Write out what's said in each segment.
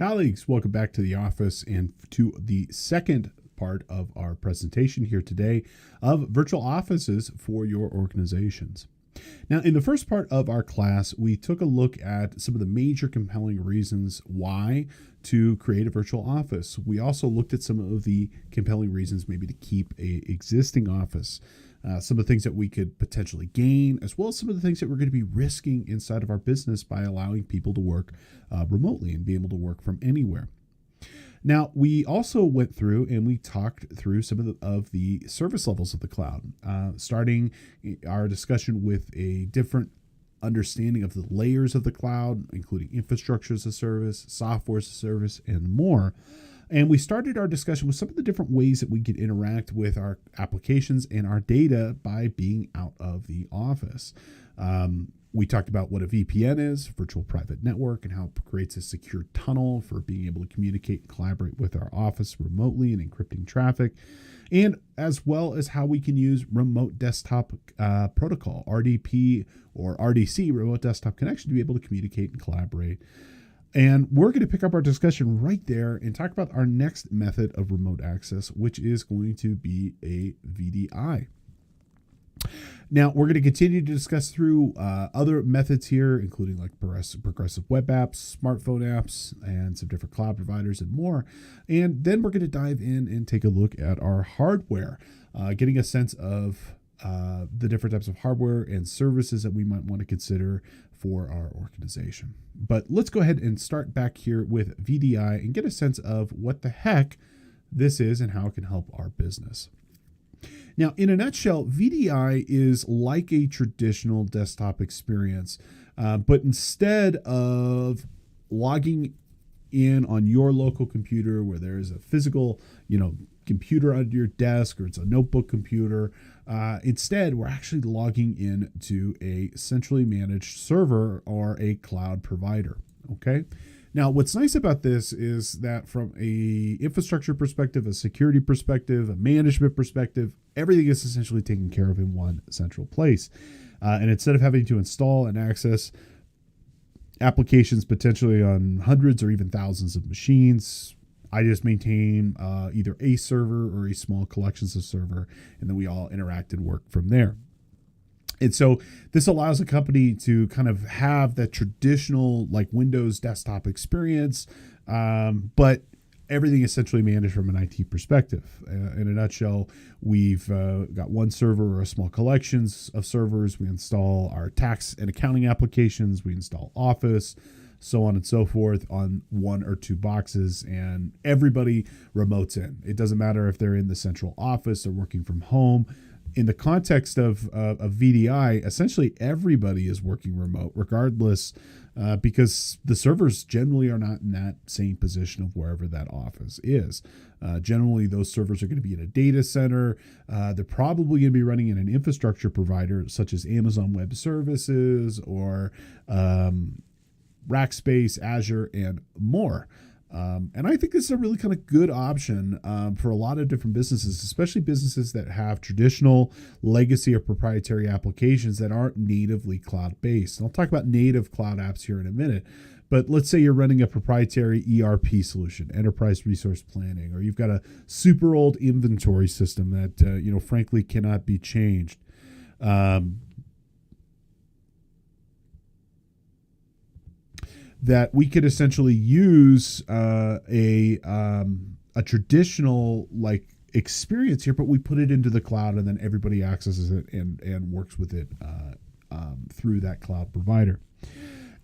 Colleagues, welcome back to the office and to the second part of our presentation here today of virtual offices for your organizations. Now, in the first part of our class, we took a look at some of the major compelling reasons why to create a virtual office. We also looked at some of the compelling reasons maybe to keep a existing office. Some of the things that we could potentially gain, as well as some of the things that we're going to be risking inside of our business by allowing people to work remotely and be able to work from anywhere. Now, we also went through and we talked through some of the service levels of the cloud, starting our discussion with a different understanding of the layers of the cloud, including infrastructure as a service, software as a service, and more. And we started our discussion with some of the different ways that we could interact with our applications and our data by being out of the office. We talked about what a VPN is, virtual private network, and how it creates a secure tunnel for being able to communicate and collaborate with our office remotely and encrypting traffic, and as well as how we can use remote desktop protocol, RDP or RDC, remote desktop connection, to be able to communicate and collaborate. And we're going to pick up our discussion right there and talk about our next method of remote access, which is going to be a VDI. Now, we're going to continue to discuss through other methods here, including like progressive web apps, smartphone apps, and some different cloud providers and more. And then we're going to dive in and take a look at our hardware, getting a sense of the different types of hardware and services that we might want to consider for our organization. But let's go ahead and start back here with VDI and get a sense of what the heck this is and how it can help our business. Now, in a nutshell, VDI is like a traditional desktop experience, but instead of logging in on your local computer where there is a physical, computer under your desk, or it's a notebook computer, instead we're actually logging in to a centrally managed server or a cloud provider. Okay. Now, what's nice about this is that from a infrastructure perspective, a security perspective, a management perspective, everything is essentially taken care of in one central place. And instead of having to install and access applications potentially on hundreds or even thousands of machines, I just maintain either a server or a small collections of server, and then we all interact and work from there. And so this allows a company to kind of have that traditional like Windows desktop experience, but everything essentially managed from an IT perspective. In a nutshell, we've got one server or a small collections of servers. We install our tax and accounting applications. We install Office, so on and so forth on one or two boxes, and everybody remotes in. It doesn't matter if they're in the central office or working from home. In the context of VDI, essentially everybody is working remote regardless, because the servers generally are not in that same position of wherever that office is. Generally, those servers are going to be in a data center. They're probably going to be running in an infrastructure provider such as Amazon Web Services or Rackspace, Azure, and more. And I think this is a really kind of good option for a lot of different businesses, especially businesses that have traditional legacy or proprietary applications that aren't natively cloud-based. And I'll talk about native cloud apps here in a minute. But let's say you're running a proprietary ERP solution, enterprise resource planning, or you've got a super old inventory system that, frankly cannot be changed. That we could essentially use a traditional like experience here, but we put it into the cloud and then everybody accesses it and works with it through that cloud provider.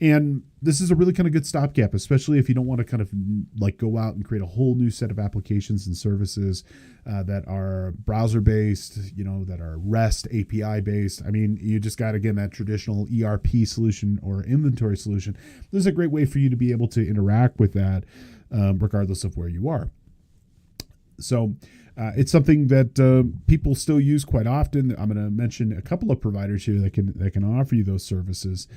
And this is a really kind of good stopgap, especially if you don't want to kind of like go out and create a whole new set of applications and services that are browser based, that are REST API based. I mean, you just got, again, that traditional ERP solution or inventory solution. This is a great way for you to be able to interact with that regardless of where you are. So it's something that people still use quite often. I'm going to mention a couple of providers here that can offer you those services.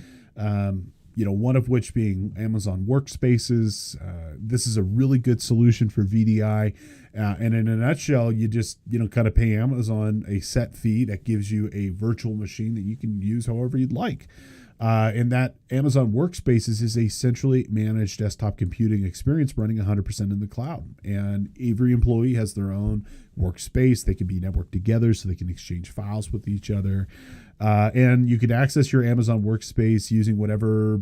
One of which being Amazon Workspaces. This is a really good solution for VDI. And in a nutshell, you just, kind of pay Amazon a set fee that gives you a virtual machine that you can use however you'd like. And that Amazon Workspaces is a centrally managed desktop computing experience running 100% in the cloud. And every employee has their own workspace. They can be networked together so they can exchange files with each other. And you can access your Amazon Workspace using whatever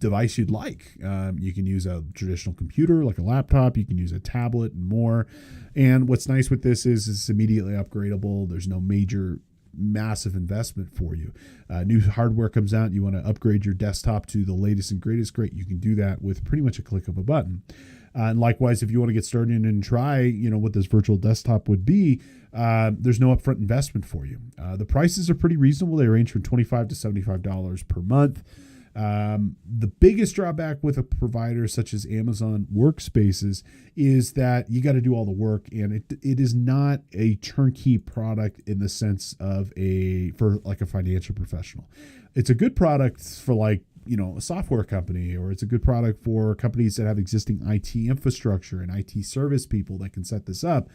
device you'd like. You can use a traditional computer like a laptop. You can use a tablet and more. And what's nice with this is it's immediately upgradable. There's no massive investment for you. New hardware comes out, you want to upgrade your desktop to the latest and greatest, great. You can do that with pretty much a click of a button. And likewise, if you want to get started and try, what this virtual desktop would be, there's no upfront investment for you. The prices are pretty reasonable. They range from $25 to $75 per month. The biggest drawback with a provider such as Amazon Workspaces is that you got to do all the work, and it is not a turnkey product in the sense of for a financial professional. It's a good product for a software company, or it's a good product for companies that have existing IT infrastructure and IT service people that can set this up.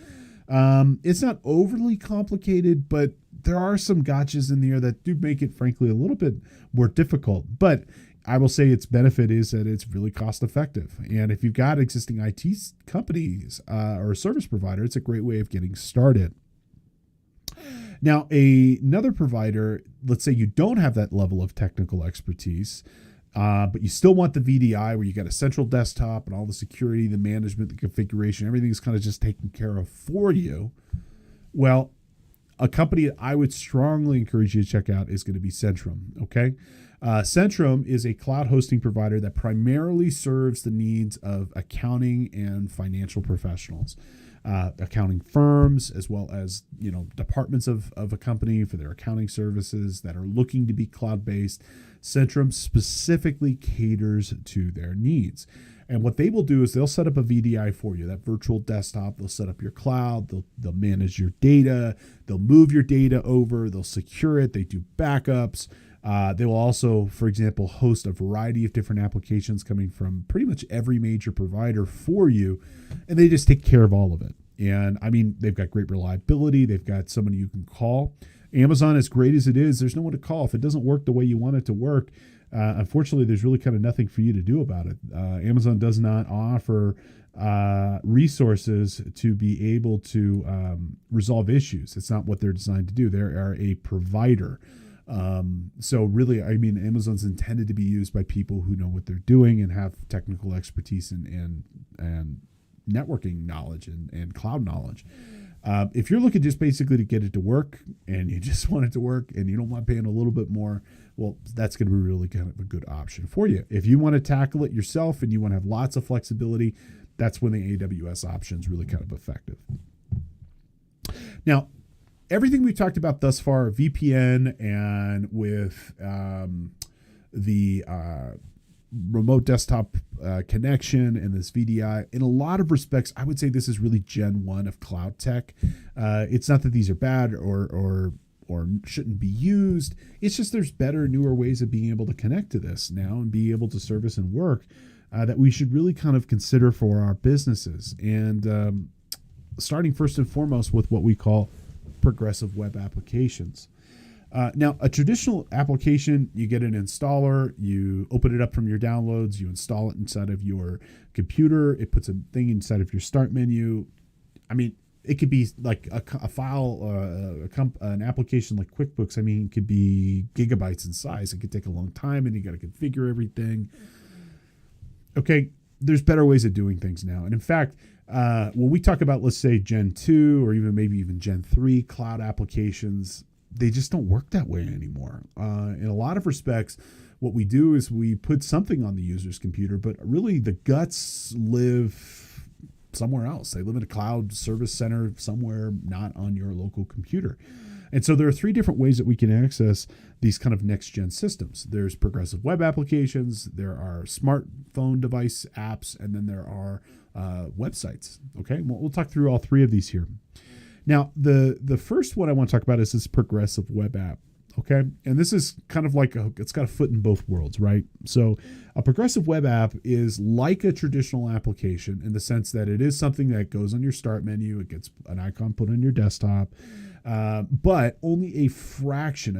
It's not overly complicated, but there are some gotchas in there that do make it, frankly, a little bit more difficult. But I will say its benefit is that it's really cost effective. And if you've got existing IT companies or a service provider, it's a great way of getting started. Now, another provider, let's say you don't have that level of technical expertise, but you still want the VDI where you got a central desktop and all the security, the management, the configuration, everything is kind of just taken care of for you. Well, a company that I would strongly encourage you to check out is going to be Centrum. Okay. Centrum is a cloud hosting provider that primarily serves the needs of accounting and financial professionals, accounting firms, as well as, departments of a company for their accounting services that are looking to be cloud-based. Centrum specifically caters to their needs. And what they will do is they'll set up a VDI for you, that virtual desktop. They'll set up your cloud. They'll manage your data. They'll move your data over. They'll secure it. They do backups. They will also, for example, host a variety of different applications coming from pretty much every major provider for you. And they just take care of all of it. And I mean, they've got great reliability. They've got somebody you can call. Amazon, as great as it is, there's no one to call. If it doesn't work the way you want it to work, unfortunately, there's really kind of nothing for you to do about it. Amazon does not offer resources to be able to resolve issues. It's not what they're designed to do. They are a provider. So really, I mean, Amazon's intended to be used by people who know what they're doing and have technical expertise and networking knowledge and cloud knowledge. If you're looking just basically to get it to work and you just want it to work and you don't mind paying a little bit more, well, that's going to be really kind of a good option for you. If you want to tackle it yourself and you want to have lots of flexibility, that's when the AWS option is really kind of effective. Now, everything we've talked about thus far, VPN and with the remote desktop connection and this VDI, in a lot of respects, I would say this is really Gen 1 of cloud tech. It's not that these are bad or shouldn't be used. It's just there's better, newer ways of being able to connect to this now and be able to service and work that we should really kind of consider for our businesses. And starting first and foremost with what we call progressive web applications. Now, a traditional application, you get an installer, you open it up from your downloads, you install it inside of your computer, it puts a thing inside of your start menu. I mean, it could be like a file, an application like QuickBooks. I mean, it could be gigabytes in size. It could take a long time and you got to configure everything. Okay, there's better ways of doing things now. And in fact, when we talk about, let's say, Gen 2 or maybe even Gen 3 cloud applications, they just don't work that way anymore. In a lot of respects, what we do is we put something on the user's computer, but really the guts live somewhere else. They live in a cloud service center somewhere, not on your local computer. And so there are three different ways that we can access these kind of next-gen systems. There's progressive web applications, there are smartphone device apps, and then there are websites. Okay, we'll talk through all three of these here. Now, the first one I want to talk about is this progressive web app. Okay, and this is kind of like it's got a foot in both worlds, right? So a progressive web app is like a traditional application in the sense that it is something that goes on your start menu. It gets an icon put on your desktop, but only a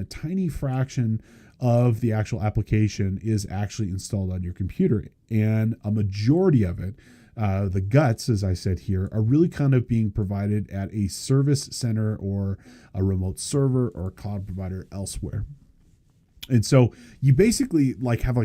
tiny fraction of the actual application is actually installed on your computer. And a majority of it, the guts, as I said here, are really kind of being provided at a service center or a remote server or a cloud provider elsewhere. And so you basically have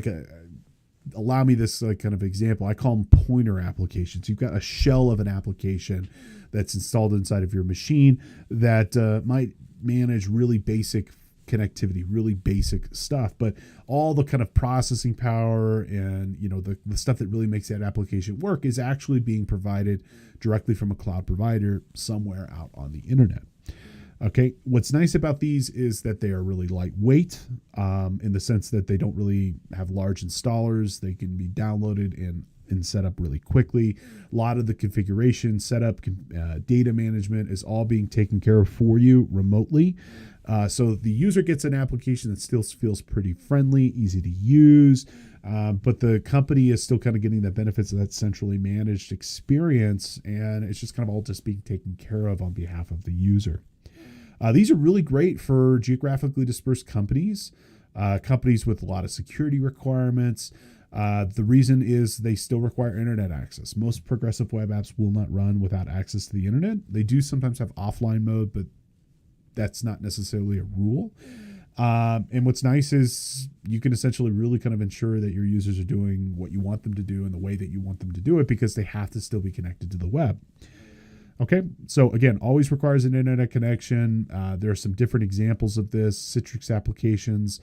allow me this kind of example. I call them pointer applications. You've got a shell of an application that's installed inside of your machine that might manage really basic connectivity, really basic stuff, but all the kind of processing power and the stuff that really makes that application work is actually being provided directly from a cloud provider somewhere out on the internet. Okay, what's nice about these is that they are really lightweight in the sense that they don't really have large installers. They can be downloaded and set up really quickly. A lot of the configuration, setup, data management is all being taken care of for you remotely. So the user gets an application that still feels pretty friendly, easy to use, but the company is still kind of getting the benefits of that centrally managed experience, and it's just kind of all just being taken care of on behalf of the user. These are really great for geographically dispersed companies, companies with a lot of security requirements. The reason is they still require internet access. Most progressive web apps will not run without access to the internet. They do sometimes have offline mode, but that's not necessarily a rule. And what's nice is you can essentially really kind of ensure that your users are doing what you want them to do in the way that you want them to do it, because they have to still be connected to the web. Okay, so again, always requires an internet connection. There are some different examples of this. Citrix applications,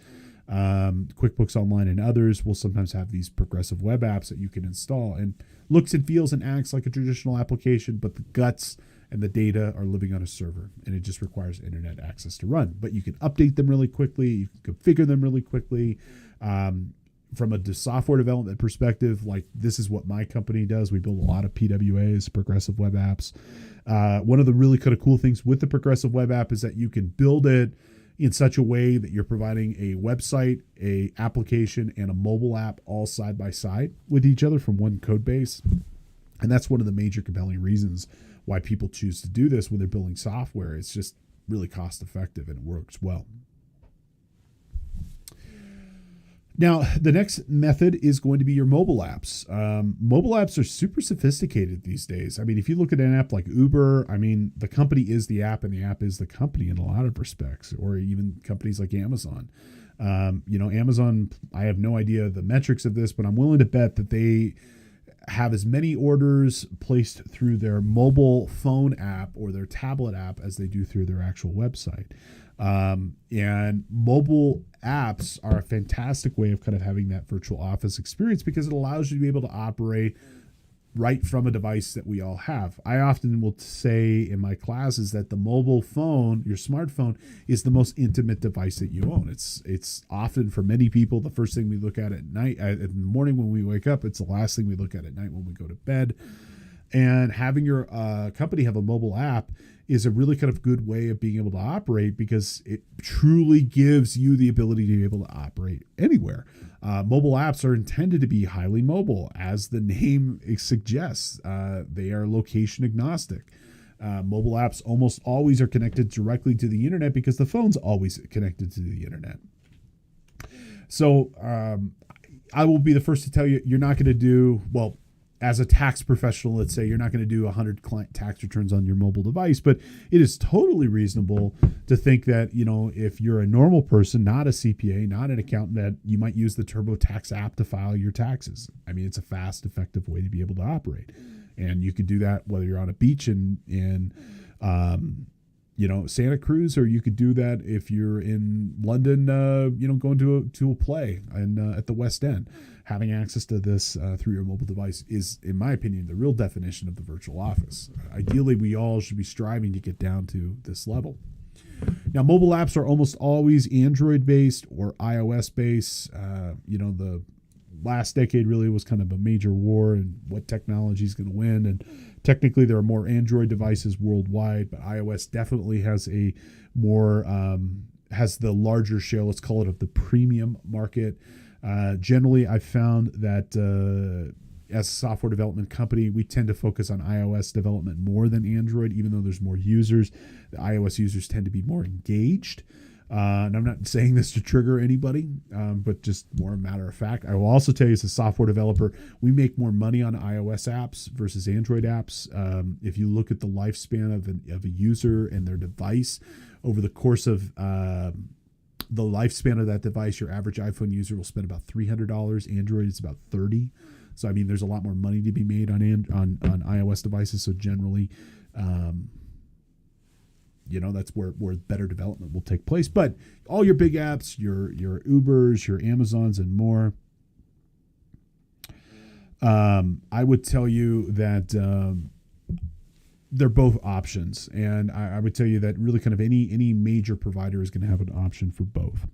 QuickBooks Online, and others will sometimes have these progressive web apps that you can install, and looks and feels and acts like a traditional application, but the guts and the data are living on a server, and it just requires internet access to run. But you can update them really quickly. You can configure them really quickly. From a software development perspective, this is what my company does. We build a lot of PWAs, progressive web apps. One of the really kind of cool things with the progressive web app is that you can build it in such a way that you're providing a website, a application, and a mobile app all side by side with each other from one code base. And that's one of the major compelling reasons why people choose to do this when they're building software. It's just really cost effective and it works well. Now, the next method is going to be your mobile apps. Mobile apps are super sophisticated these days. I mean, if you look at an app like Uber, the company is the app and the app is the company in a lot of respects, or even companies like Amazon. Amazon, I have no idea the metrics of this, but I'm willing to bet that they have as many orders placed through their mobile phone app or their tablet app as they do through their actual website. And mobile apps are a fantastic way of kind of having that virtual office experience, because it allows you to be able to operate right from a device that we all have. I often will say in my classes that the mobile phone, your smartphone, is the most intimate device that you own. It's often, for many people, the first thing we look at night, in the morning when we wake up. It's the last thing we look at night when we go to bed. And having your company have a mobile app is a really kind of good way of being able to operate, because it truly gives you the ability to be able to operate anywhere. Mobile apps are intended to be highly mobile, as the name suggests. They are location agnostic. Mobile apps almost always are connected directly to the internet because the phone's always connected to the internet. So I will be the first to tell you, you're not going to do, well, as a tax professional, let's say, you're not going to do 100 client tax returns on your mobile device, but it is totally reasonable to think that, if you're a normal person, not a CPA, not an accountant, that you might use the TurboTax app to file your taxes. It's a fast, effective way to be able to operate. And you could do that whether you're on a beach in Santa Cruz, or you could do that if you're in London, going to a play and at the West End. Having access to this through your mobile device is, in my opinion, the real definition of the virtual office. Ideally, we all should be striving to get down to this level. Now, mobile apps are almost always Android-based or iOS-based. The last decade really was kind of a major war and what technology is going to win. And technically, there are more Android devices worldwide, but iOS definitely has a more has the larger share, let's call it, of the premium market. Generally, I've found that as a software development company, we tend to focus on iOS development more than Android, even though there's more users. The iOS users tend to be more engaged. And I'm not saying this to trigger anybody, but just more a matter of fact. I will also tell you, as a software developer, we make more money on iOS apps versus Android apps. If you look at the lifespan of a user and their device over the course of the lifespan of that device, your average iPhone user will spend about $300. Android is about $30. So, I mean, there's a lot more money to be made on iOS devices. So generally, that's where better development will take place. But all your big apps, your Ubers, your Amazons, and more, I would tell you that they're both options. And I would tell you that really kind of any major provider is going to have an option for both.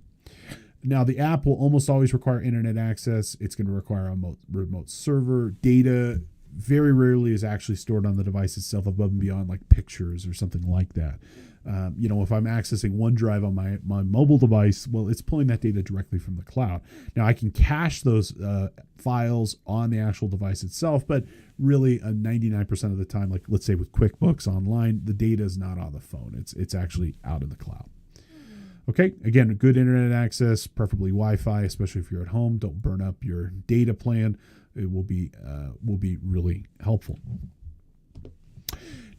Now, the app will almost always require internet access. It's going to require a remote server. Data very rarely is actually stored on the device itself above and beyond like pictures or something like that. If I'm accessing OneDrive on my mobile device, well, it's pulling that data directly from the cloud. Now, I can cache those files on the actual device itself, but really 99% of the time, like let's say with QuickBooks Online, the data is not on the phone. It's actually out in the cloud. Okay, again, good internet access, preferably Wi-Fi, especially if you're at home. Don't burn up your data plan. It will be really helpful.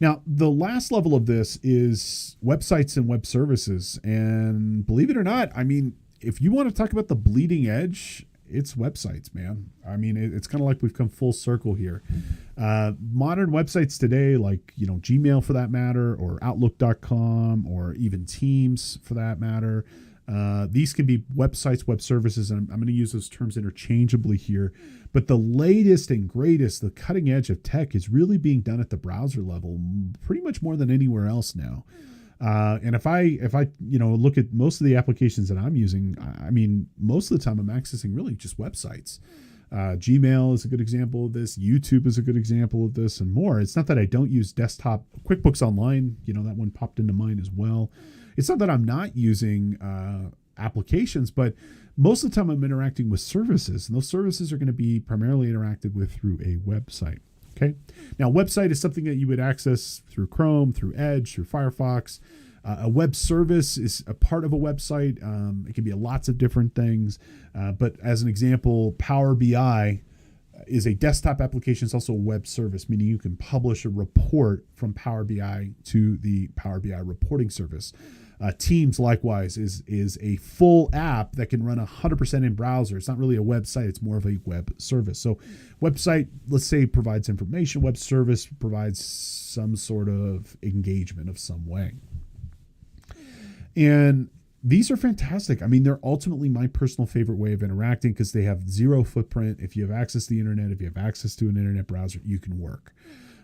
Now, the last level of this is websites and web services. And believe it or not, I mean, if you want to talk about the bleeding edge, it's websites, man. I mean, it's kind of like we've come full circle here. Modern websites today, like, Gmail for that matter, or Outlook.com, or even Teams for that matter. These can be websites, web services, and I'm going to use those terms interchangeably here. But the latest and greatest, the cutting edge of tech is really being done at the browser level, pretty much more than anywhere else now. And if I look at most of the applications that I'm using, I mean, most of the time I'm accessing really just websites. Gmail is a good example of this. YouTube is a good example of this, and more. It's not that I don't use desktop. QuickBooks Online, that one popped into mind as well. It's not that I'm not using applications, but most of the time I'm interacting with services, and those services are going to be primarily interacted with through a website. Okay. Now, website is something that you would access through Chrome, through Edge, through Firefox. A web service is a part of a website. It can be lots of different things. But as an example, Power BI is a desktop application. It's also a web service, meaning you can publish a report from Power BI to the Power BI reporting service. Teams, likewise, is a full app that can run 100% in browser. It's not really a website. It's more of a web service. So website, let's say, provides information. Web service provides some sort of engagement of some way. And these are fantastic. I mean, they're ultimately my personal favorite way of interacting because they have zero footprint. If you have access to the internet, if you have access to an internet browser, you can work.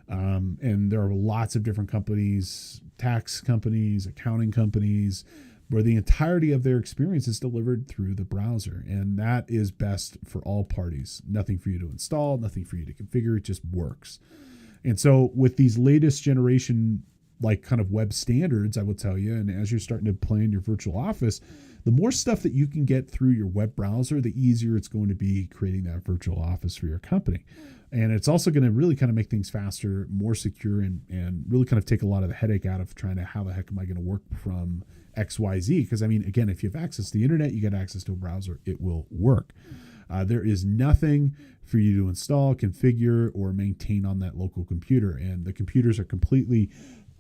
And there are lots of different companies, tax companies, accounting companies, where the entirety of their experience is delivered through the browser. And that is best for all parties. Nothing for you to install, nothing for you to configure. It just works. And so with these latest generation, like kind of web standards, I will tell you, and as you're starting to plan your virtual office, the more stuff that you can get through your web browser, the easier it's going to be creating that virtual office for your company. And it's also going to really kind of make things faster, more secure, and really kind of take a lot of the headache out of trying to, how the heck am I going to work from XYZ? Because, I mean, again, if you have access to the internet, you get access to a browser, it will work. There is nothing for you to install, configure, or maintain on that local computer. And the computers are completely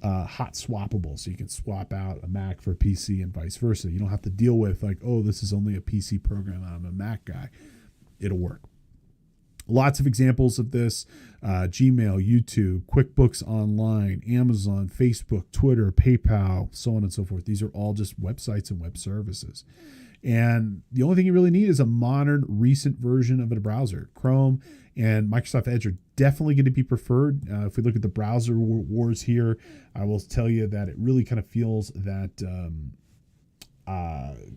hot swappable. So you can swap out a Mac for a PC and vice versa. You don't have to deal with like, oh, this is only a PC program, I'm a Mac guy. It'll work. Lots of examples of this: Gmail, YouTube, QuickBooks Online, Amazon, Facebook, Twitter, PayPal, so on and so forth. These are all just websites and web services. And the only thing you really need is a modern, recent version of a browser. Chrome and Microsoft Edge are definitely going to be preferred. If we look at the browser wars here, I will tell you that it really kind of feels that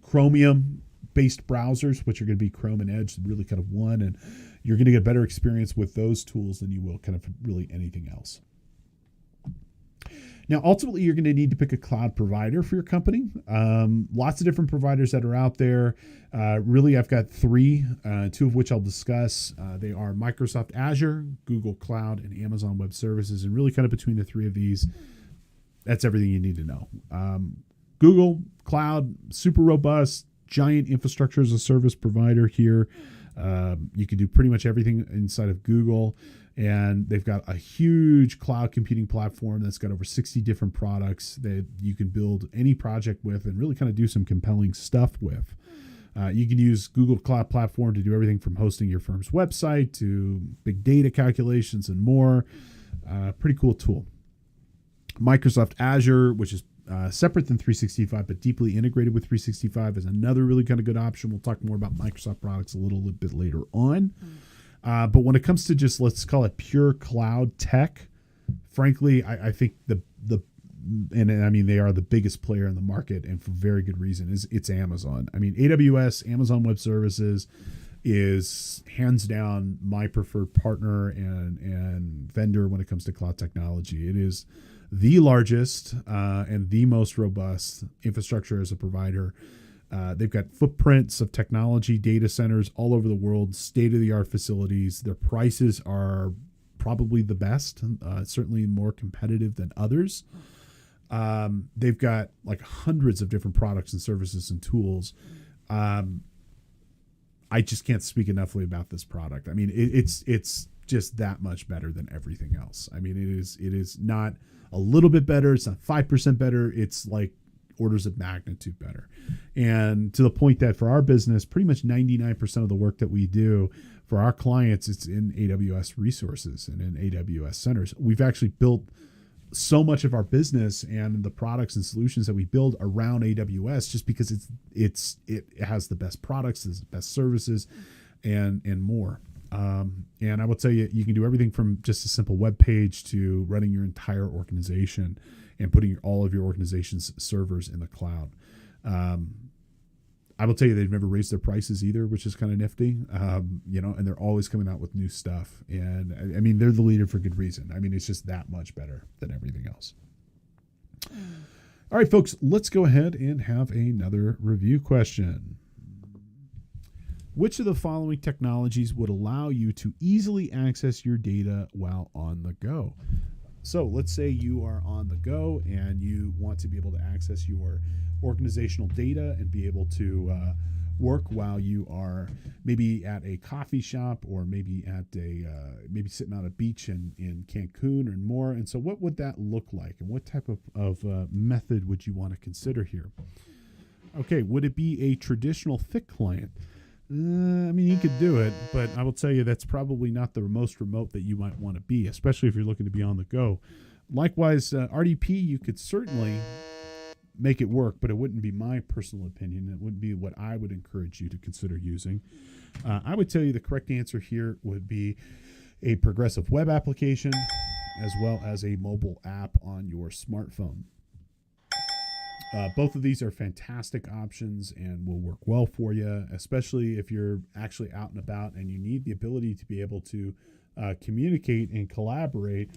Chromium-based browsers, which are going to be Chrome and Edge, really kind of won, and you're going to get a better experience with those tools than you will kind of really anything else. Now, ultimately, you're going to need to pick a cloud provider for your company. Lots of different providers that are out there. Really, I've got three, two of which I'll discuss. They are Microsoft Azure, Google Cloud, and Amazon Web Services. And really kind of between the three of these, that's everything you need to know. Google Cloud, super robust, giant infrastructure as a service provider here. You can do pretty much everything inside of Google. And they've got a huge cloud computing platform that's got over 60 different products that you can build any project with and really kind of do some compelling stuff with. You can use Google Cloud Platform to do everything from hosting your firm's website to big data calculations and more. Pretty cool tool. Microsoft Azure, which is separate than 365 but deeply integrated with 365, is another really kind of good option. We'll talk more about Microsoft products a little bit later on. But when it comes to just, let's call it pure cloud tech, frankly, I think and I mean, they are the biggest player in the market, and for very good reason, it's Amazon. I mean, AWS, Amazon Web Services, is hands down my preferred partner and vendor when it comes to cloud technology. It is the largest and the most robust infrastructure as a provider. They've got footprints of technology data centers all over the world, state-of-the-art facilities. Their prices are probably the best, certainly more competitive than others. They've got like hundreds of different products and services and tools. I just can't speak enoughly about this product. I mean, it's just that much better than everything else. I mean, it is not a little bit better. It's not 5% better. It's like orders of magnitude better. And to the point that for our business, pretty much 99% of the work that we do for our clients, it's in AWS resources and in AWS centers. We've actually built so much of our business and the products and solutions that we build around AWS just because it has the best products, the best services, and more. And I will tell you, you can do everything from just a simple web page to running your entire organization and putting all of your organization's servers in the cloud. I will tell you, they've never raised their prices either, which is kind of nifty. And they're always coming out with new stuff. And I mean, they're the leader for good reason. I mean, it's just that much better than everything else. All right, folks, let's go ahead and have another review question. Which of the following technologies would allow you to easily access your data while on the go? So let's say you are on the go and you want to be able to access your organizational data and be able to work while you are maybe at a coffee shop or maybe at maybe sitting on a beach in Cancun and more. And so what would that look like? And what type of method would you want to consider here? Okay, would it be a traditional thick client? I mean, you could do it, but I will tell you that's probably not the most remote that you might want to be, especially if you're looking to be on the go. Likewise, RDP, you could certainly make it work, but it wouldn't be my personal opinion. It wouldn't be what I would encourage you to consider using. I would tell you the correct answer here would be a progressive web application as well as a mobile app on your smartphone. Both of these are fantastic options and will work well for you, especially if you're actually out and about and you need the ability to be able to communicate and collaborate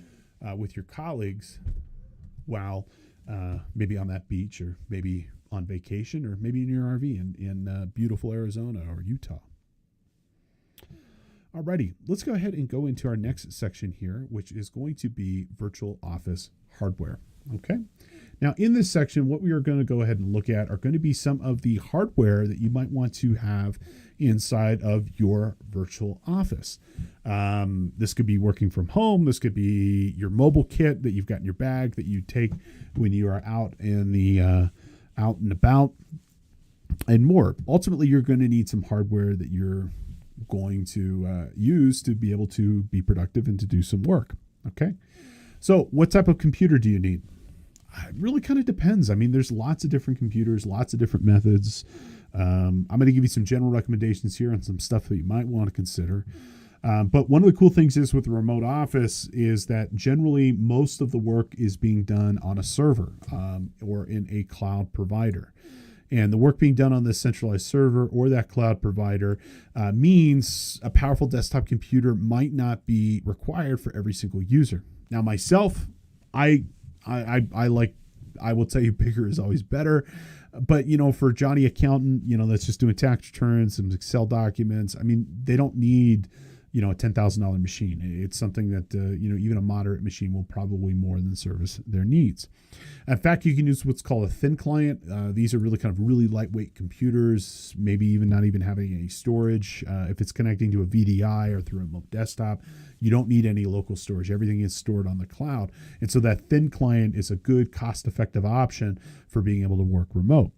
with your colleagues while maybe on that beach or maybe on vacation or maybe in your RV in beautiful Arizona or Utah. Alrighty, let's go ahead and go into our next section here, which is going to be virtual office hardware. Okay. Now, in this section, what we are going to go ahead and look at are going to be some of the hardware that you might want to have inside of your virtual office. This could be working from home. This could be your mobile kit that you've got in your bag that you take when you are out in the out and about, and more. Ultimately, you're going to need some hardware that you're going to use to be able to be productive and to do some work. Okay. So what type of computer do you need? It really kind of depends. I mean, there's lots of different computers, lots of different methods. I'm going to give you some general recommendations here on some stuff that you might want to consider. But one of the cool things is with the remote office is that generally most of the work is being done on a server or in a cloud provider. And the work being done on this centralized server or that cloud provider means a powerful desktop computer might not be required for every single user. Now, myself, I will tell you bigger is always better. But, for Johnny Accountant, that's just doing tax returns, some Excel documents. I mean, they don't need a $10,000 machine. It's something that, even a moderate machine will probably more than service their needs. In fact, you can use what's called a thin client. These are really lightweight computers, maybe even not even having any storage. If it's connecting to a VDI or through a remote desktop, you don't need any local storage. Everything is stored on the cloud. And so that thin client is a good cost-effective option for being able to work remote.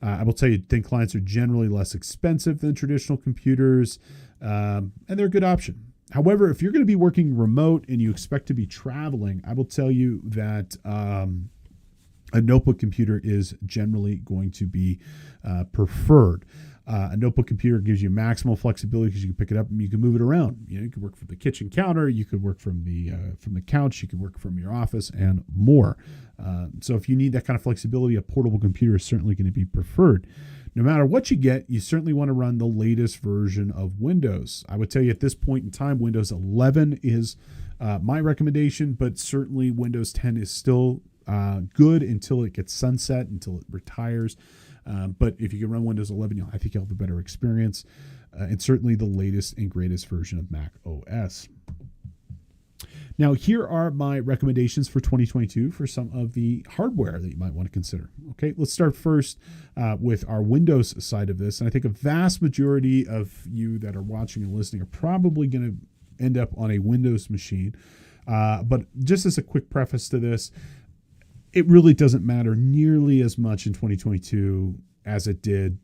I will tell you, thin clients are generally less expensive than traditional computers, and they're a good option. However, if you're going to be working remote and you expect to be traveling, I will tell you that a notebook computer is generally going to be preferred. A notebook computer gives you maximal flexibility because you can pick it up and you can move it around. You can work from the kitchen counter, you could work from the couch, you can work from your office, and more. So if you need that kind of flexibility, a portable computer is certainly going to be preferred. No matter what you get, you certainly want to run the latest version of Windows. I would tell you at this point in time, Windows 11 is my recommendation, but certainly Windows 10 is still good until it gets sunset, until it retires. But if you can run Windows 11, I think you'll have a better experience, and certainly the latest and greatest version of Mac OS. Now, here are my recommendations for 2022 for some of the hardware that you might want to consider. Okay, let's start first with our Windows side of this. And I think a vast majority of you that are watching and listening are probably going to end up on a Windows machine. But just as a quick preface to this, it really doesn't matter nearly as much in 2022 as it did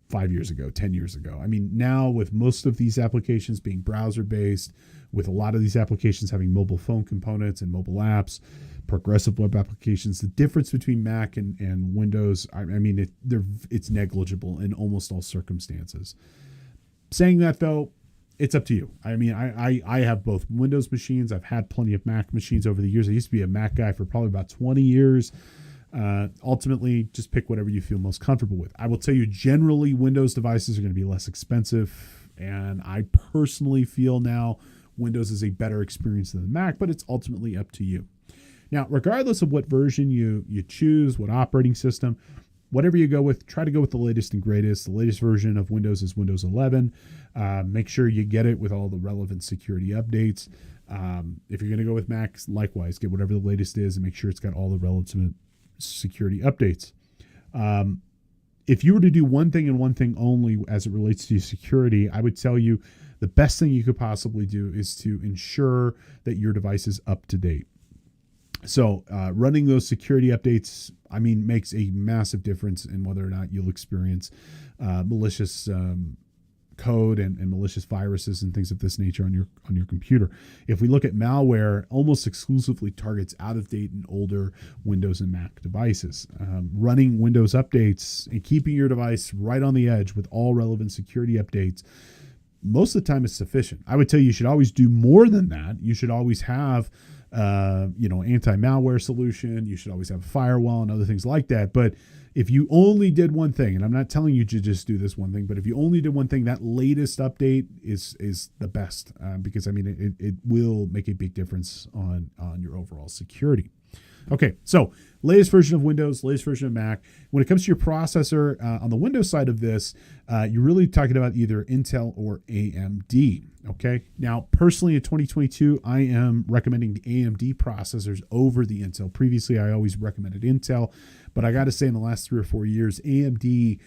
5 years ago, 10 years ago. I mean, now with most of these applications being browser-based, with a lot of these applications having mobile phone components and mobile apps, progressive web applications, the difference between Mac and Windows, it's negligible in almost all circumstances. Saying that, though, it's up to you. I mean, I have both Windows machines. I've had plenty of Mac machines over the years. I used to be a Mac guy for probably about 20 years. Ultimately, just pick whatever you feel most comfortable with. I will tell you, generally, Windows devices are going to be less expensive. And I personally feel now Windows is a better experience than the Mac, but it's ultimately up to you. Now, regardless of what version you choose, what operating system, whatever you go with, try to go with the latest and greatest. The latest version of Windows is Windows 11. Make sure you get it with all the relevant security updates. If you're going to go with Mac, likewise, get whatever the latest is and make sure it's got all the relevant security updates. If you were to do one thing and one thing only as it relates to security, I would tell you the best thing you could possibly do is to ensure that your device is up to date. So running those security updates, makes a massive difference in whether or not you'll experience malicious code and malicious viruses and things of this nature on your computer. If we look at malware, almost exclusively targets out-of-date and older Windows and Mac devices. Running Windows updates and keeping your device right on the edge with all relevant security updates most of the time is sufficient. I would tell you should always do more than that. You should always have anti-malware solution. You should always have a firewall and other things like that. But if you only did one thing, and I'm not telling you to just do this one thing, but if you only did one thing, that latest update is the best because it will make a big difference on your overall security. Okay, so latest version of Windows, latest version of Mac. When it comes to your processor, on the Windows side of this, you're really talking about either Intel or AMD. Okay, now personally in 2022, I am recommending the AMD processors over the Intel. Previously, I always recommended Intel, but I got to say in the last 3 or 4 years, AMD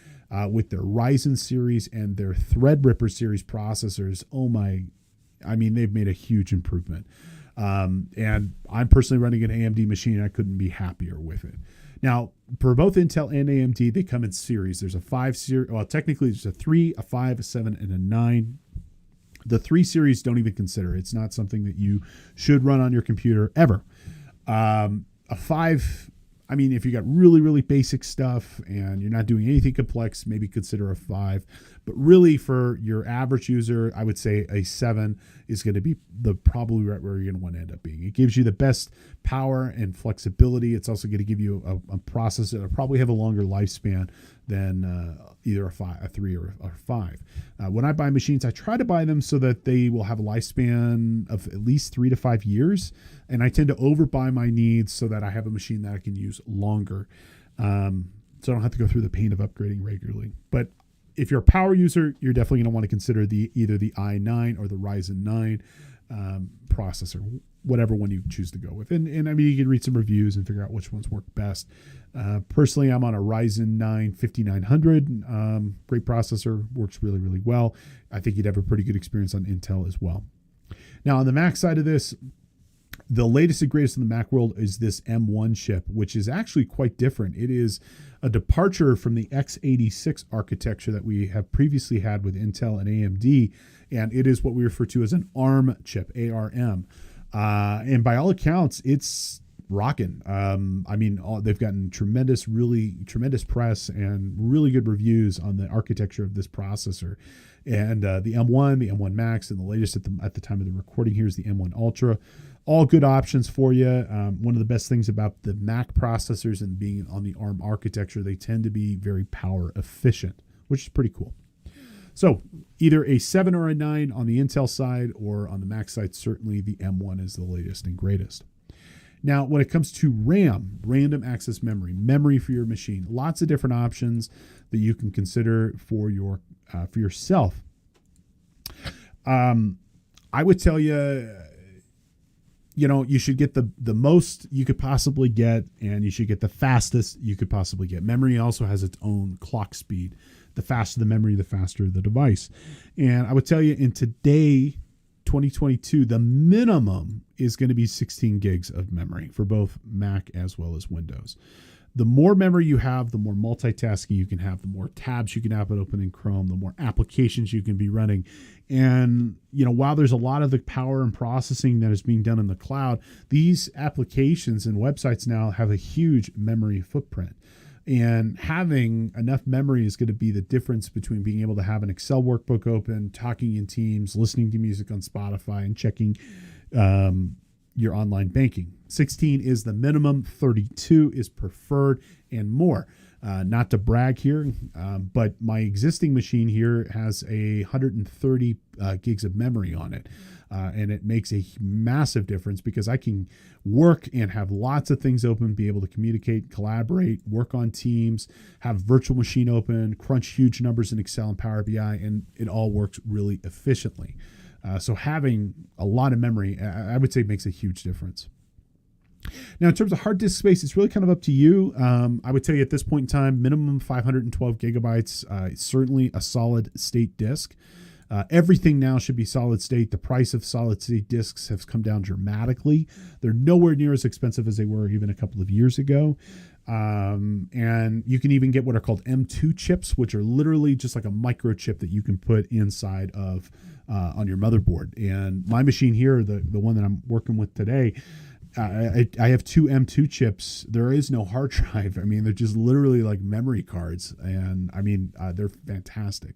with their Ryzen series and their Threadripper series processors, they've made a huge improvement. And I'm personally running an AMD machine and I couldn't be happier with it. Now, for both Intel and AMD, they come in series. There's a 5 series. Well, technically there's a 3, a 5, a 7, and a 9. The 3 series don't even consider. It's not something that you should run on your computer ever. A 5, if you got really, really basic stuff and you're not doing anything complex, maybe consider a 5. But really for your average user, I would say a 7 is going to be probably right where you're going to want to end up being. It gives you the best power and flexibility. It's also going to give you a processor that will probably have a longer lifespan than either a 3 or a 5. When I buy machines, I try to buy them so that they will have a lifespan of at least 3 to 5 years. And I tend to overbuy my needs so that I have a machine that I can use longer. So I don't have to go through the pain of upgrading regularly. But if you're a power user, you're definitely going to want to consider either the i9 or the Ryzen 9 processor, whatever one you choose to go with. And I mean, you can read some reviews and figure out which ones work best. Personally, I'm on a Ryzen 9 5900. Great processor, works really, really well. I think you'd have a pretty good experience on Intel as well. Now, on the Mac side of this, the latest and greatest in the Mac world is this M1 chip, which is actually quite different. It is a departure from the x86 architecture that we have previously had with Intel and AMD, and it is what we refer to as an ARM chip, ARM. And by all accounts, it's rocking. I mean, they've gotten really tremendous press and really good reviews on the architecture of this processor. And the M1, the M1 Max, and the latest at the time of the recording here is the M1 Ultra. All good options for you. One of the best things about the Mac processors and being on the ARM architecture, they tend to be very power efficient, which is pretty cool. So either a 7 or a 9 on the Intel side, or on the Mac side, certainly the M1 is the latest and greatest. Now, when it comes to RAM, random access memory for your machine, lots of different options that you can consider for yourself. I would tell you, you should get the most you could possibly get, and you should get the fastest you could possibly get. Memory also has its own clock speed. The faster the memory, the faster the device. And I would tell you, in today, 2022, the minimum is going to be 16 gigs of memory for both Mac as well as Windows. The more memory you have, the more multitasking you can have, the more tabs you can have open in Chrome, the more applications you can be running. And, while there's a lot of the power and processing that is being done in the cloud, these applications and websites now have a huge memory footprint. And having enough memory is going to be the difference between being able to have an Excel workbook open, talking in Teams, listening to music on Spotify, and checking your online banking. 16 is the minimum, 32 is preferred, and more. Not to brag here, but my existing machine here has 130 gigs of memory on it. And it makes a massive difference because I can work and have lots of things open, be able to communicate, collaborate, work on Teams, have virtual machine open, crunch huge numbers in Excel and Power BI, and it all works really efficiently. So having a lot of memory, I would say, makes a huge difference. Now, in terms of hard disk space, it's really kind of up to you. I would tell you at this point in time, minimum 512 gigabytes, certainly a solid state disk. Everything now should be solid state. The price of solid state disks has come down dramatically. They're nowhere near as expensive as they were even a couple of years ago. And you can even get what are called M2 chips, which are literally just like a microchip that you can put inside of on your motherboard. And my machine here, the one that I'm working with today, I have two M2 chips. There is no hard drive. I mean, they're just literally like memory cards. And I mean, they're fantastic.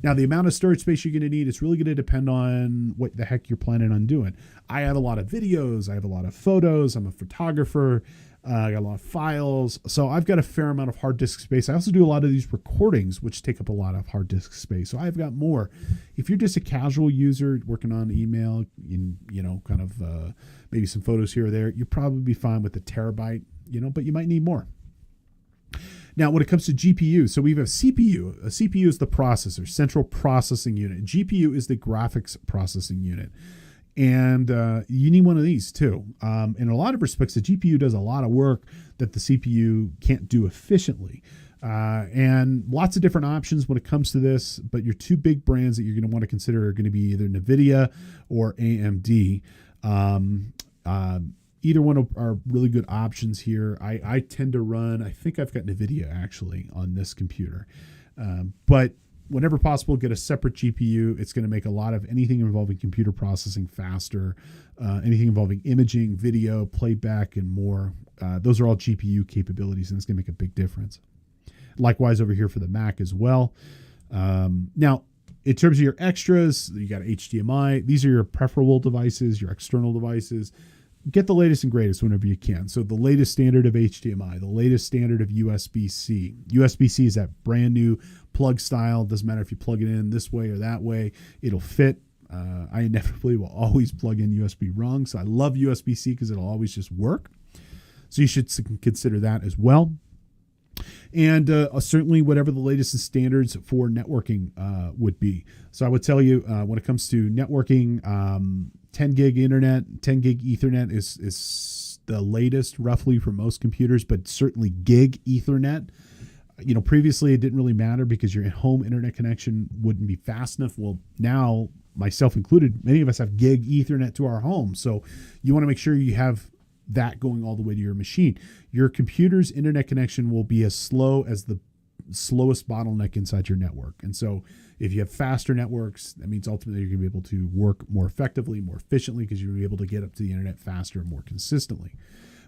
Now, the amount of storage space you're going to need is really going to depend on what the heck you're planning on doing. I have a lot of videos. I have a lot of photos. I'm a photographer. I got a lot of files. So I've got a fair amount of hard disk space. I also do a lot of these recordings, which take up a lot of hard disk space. So I've got more. If you're just a casual user working on email, kind of maybe some photos here or there, you'll probably be fine with a terabyte, but you might need more. Now, when it comes to GPU, so we have a CPU. A CPU is the processor, central processing unit. GPU is the graphics processing unit. And you need one of these too. In a lot of respects, the GPU does a lot of work that the CPU can't do efficiently. And lots of different options when it comes to this, but your two big brands that you're going to want to consider are going to be either NVIDIA or AMD. Either one are really good options here. I tend to run, I think I've got NVIDIA actually on this computer. But whenever possible, get a separate GPU. It's going to make a lot of anything involving computer processing faster, anything involving imaging, video, playback, and more. Those are all GPU capabilities, and it's going to make a big difference. Likewise over here for the Mac as well. Now, in terms of your extras, you got HDMI. These are your preferable devices, your external devices. Get the latest and greatest whenever you can. So the latest standard of HDMI, the latest standard of USB-C. USB-C is that brand new plug style. Doesn't matter if you plug it in this way or that way, it'll fit. I inevitably will always plug in USB wrong. So I love USB-C because it'll always just work. So you should consider that as well. and certainly whatever the latest standards for networking would be. So I would tell you when it comes to networking, 10 gig internet, 10 gig Ethernet is the latest roughly for most computers, but certainly gig Ethernet. Previously it didn't really matter because your home internet connection wouldn't be fast enough. Well, now, myself included, many of us have gig Ethernet to our home. So you want to make sure you have that going all the way to your machine. Your computer's internet connection will be as slow as the slowest bottleneck inside your network. And so if you have faster networks, that means ultimately you're going to be able to work more effectively, more efficiently, because you'll be able to get up to the internet faster and more consistently.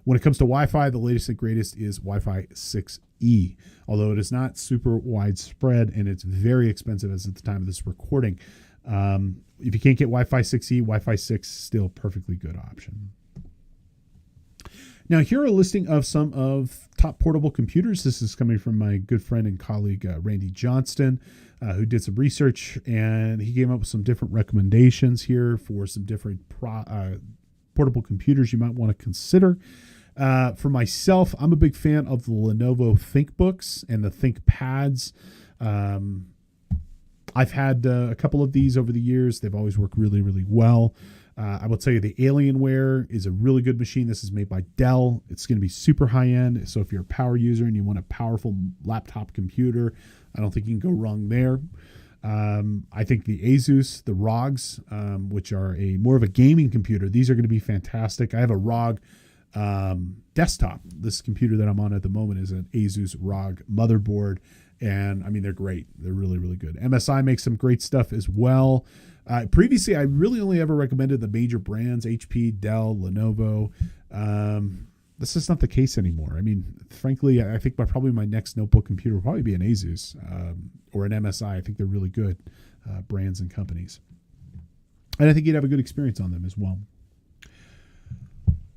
When it comes to Wi-Fi, the latest and greatest is Wi-Fi 6E, although it is not super widespread and it's very expensive as at the time of this recording. If you can't get Wi-Fi 6E, Wi-Fi 6 is still a perfectly good option. Now, here are a listing of some of top portable computers. This is coming from my good friend and colleague, Randy Johnston, who did some research, and he came up with some different recommendations here for some different portable computers you might want to consider. For myself, I'm a big fan of the Lenovo ThinkBooks and the ThinkPads. I've had a couple of these over the years. They've always worked really, really well. I will tell you the Alienware is a really good machine. This is made by Dell. It's going to be super high end. So if you're a power user and you want a powerful laptop computer, I don't think you can go wrong there. I think the Asus, the ROGs, which are more of a gaming computer, these are going to be fantastic. I have a ROG desktop. This computer that I'm on at the moment is an Asus ROG motherboard. And I mean, they're great. They're really, really good. MSI makes some great stuff as well. Previously, I really only ever recommended the major brands, HP, Dell, Lenovo. This is not the case anymore. I mean, frankly, I think probably my next notebook computer will probably be an Asus or an MSI. I think they're really good brands and companies. And I think you'd have a good experience on them as well.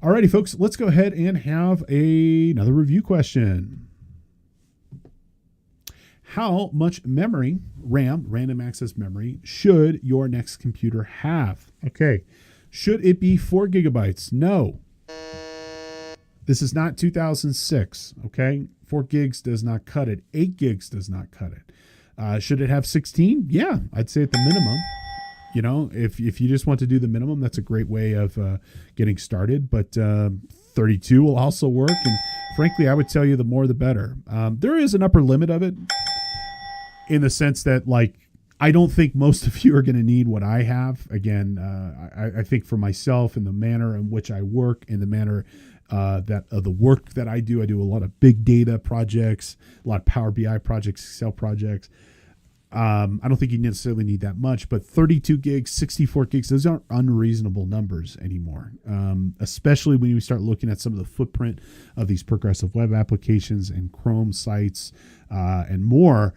Alrighty, folks, let's go ahead and have another review question. How much memory, RAM, random access memory, should your next computer have? Okay. Should it be 4 gigabytes? No. This is not 2006. Okay. 4 gigs does not cut it. 8 gigs does not cut it. Should it have 16? Yeah, I'd say at the minimum. If you just want to do the minimum, that's a great way of getting started. But 32 will also work. And frankly, I would tell you the more the better. There is an upper limit of it, in the sense that, I don't think most of you are going to need what I have. Again, I think for myself and the manner in which I work and the manner that of the work that I do a lot of big data projects, a lot of Power BI projects, Excel projects. I don't think you necessarily need that much, but 32 gigs, 64 gigs, those aren't unreasonable numbers anymore, especially when you start looking at some of the footprint of these progressive web applications and Chrome sites and more.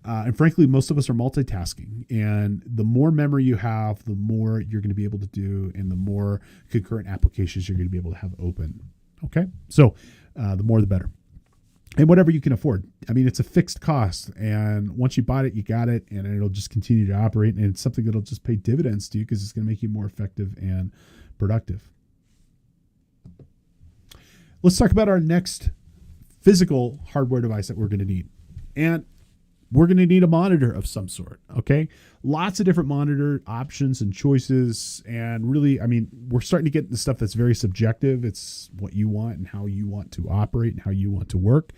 And frankly, most of us are multitasking, and the more memory you have, the more you're going to be able to do, and the more concurrent applications you're going to be able to have open. Okay. So the more, the better, and whatever you can afford. I mean, it's a fixed cost, and once you bought it, you got it, and it'll just continue to operate. And it's something that'll just pay dividends to you because it's going to make you more effective and productive. Let's talk about our next physical hardware device that we're going to need. And we're going to need a monitor of some sort, okay? Lots of different monitor options and choices. And really, I mean, we're starting to get into stuff that's very subjective. It's what you want and how you want to operate and how you want to work.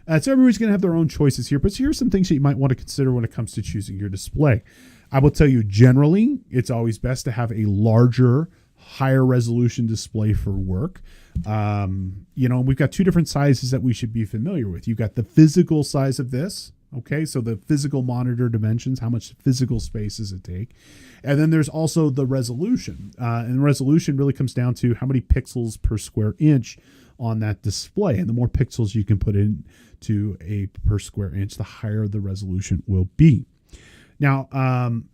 So everybody's going to have their own choices here. But here's some things that you might want to consider when it comes to choosing your display. I will tell you, generally, it's always best to have a larger, higher resolution display for work. We've got two different sizes that we should be familiar with. You've got the physical size of this. Okay, so the physical monitor dimensions, how much physical space does it take? And then there's also the resolution. And resolution really comes down to how many pixels per square inch on that display. And the more pixels you can put into a per square inch, the higher the resolution will be. Now,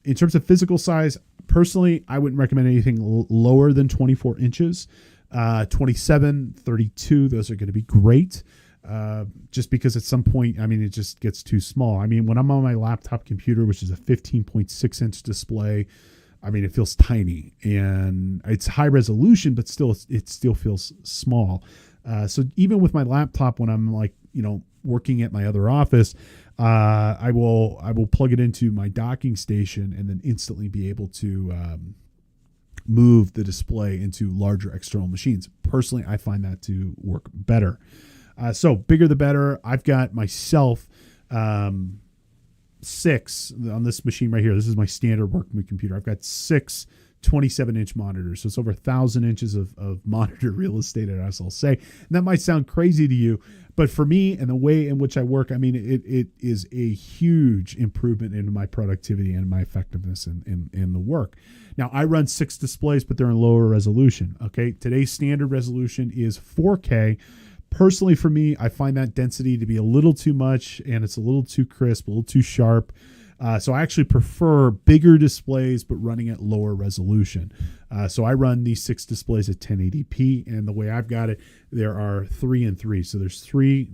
in terms of physical size, personally, I wouldn't recommend anything lower than 24 inches. 27, 32, those are going to be great. Just because at some point, I mean, it just gets too small. I mean, when I'm on my laptop computer, which is a 15.6 inch display, I mean, it feels tiny, and it's high resolution, but still, it still feels small. So even with my laptop, when I'm working at my other office, I will plug it into my docking station and then instantly be able to move the display into larger external machines. Personally, I find that to work better. So bigger the better. I've got myself 6 on this machine right here. This is my standard working computer. I've got 6 27-inch monitors. So it's over 1,000 inches of monitor real estate, as I'll say. And that might sound crazy to you, but for me and the way in which I work, I mean, it is a huge improvement in my productivity and my effectiveness in the work. Now, I run 6 displays, but they're in lower resolution. Okay. Today's standard resolution is 4K. Personally, for me, I find that density to be a little too much, and it's a little too crisp, a little too sharp. So I actually prefer bigger displays, but running at lower resolution. So I run these 6 displays at 1080p, and the way I've got it, there are 3 and 3. So there's 3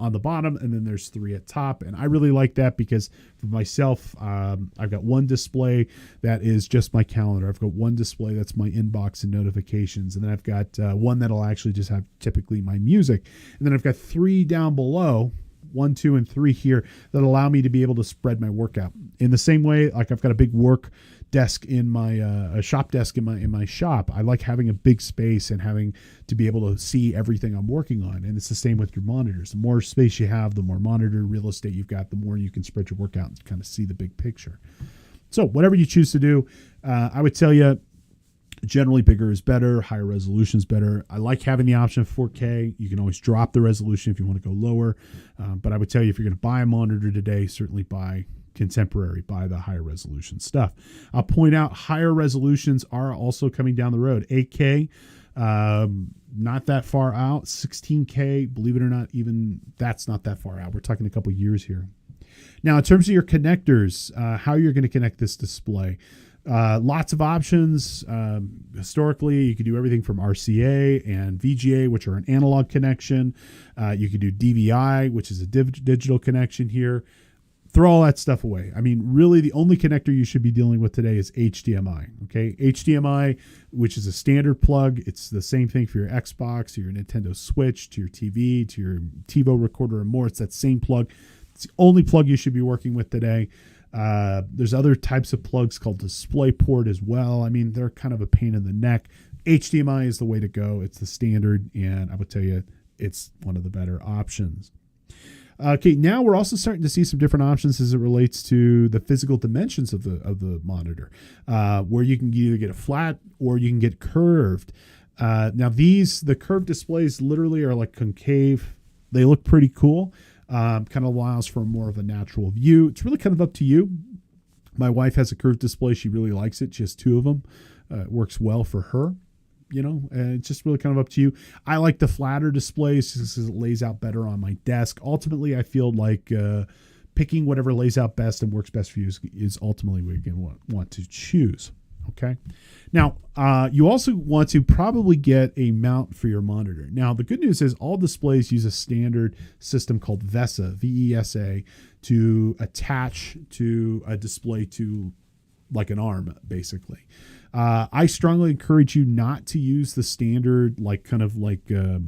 on the bottom, and then there's 3 at top. And I really like that because for myself, I've got one display that is just my calendar. I've got one display that's my inbox and notifications. And then I've got one that'll actually just have typically my music. And then I've got 3 down below, 1, 2, and 3 here that allow me to be able to spread my work out. In the same way, like I've got a big work desk in my a shop desk in my shop. I like having a big space and having to be able to see everything I'm working on. And it's the same with your monitors. The more space you have, the more monitor real estate you've got, the more you can spread your work out and kind of see the big picture. So whatever you choose to do, I would tell you, generally bigger is better, higher resolution is better. I like having the option of 4K. You can always drop the resolution if you want to go lower. But I would tell you, if you're going to buy a monitor today, certainly buy contemporary, buy the higher resolution stuff. I'll point out higher resolutions are also coming down the road. 8K, not that far out. 16K, believe it or not, even that's not that far out. We're talking a couple years here. Now, in terms of your connectors, how you're going to connect this display, lots of options. Historically, you could do everything from RCA and VGA, which are an analog connection. You could do DVI, which is a digital connection here. Throw all that stuff away. I mean, really, the only connector you should be dealing with today is HDMI. Okay, HDMI, which is a standard plug. It's the same thing for your Xbox, to your Nintendo Switch, to your TV, to your TiVo recorder, and more. It's that same plug. It's the only plug you should be working with today. There's other types of plugs called DisplayPort as well. I mean, they're kind of a pain in the neck. HDMI is the way to go. It's the standard, and I would tell you it's one of the better options. Okay, now we're also starting to see some different options as it relates to the physical dimensions of the monitor, where you can either get a flat or you can get curved. Now the curved displays literally are like concave. They look pretty cool. Kind of allows for more of a natural view. It's really kind of up to you. My wife has a curved display. She really likes it. She has 2 of them. It works well for her. You know, it's just really kind of up to you. I like the flatter displays because it lays out better on my desk. Ultimately, I feel like picking whatever lays out best and works best for you is ultimately what you're going to want to choose. Okay. Now, you also want to probably get a mount for your monitor. Now, the good news is all displays use a standard system called VESA, V-E-S-A, to attach to a display to like an arm, basically. I strongly encourage you not to use the standard,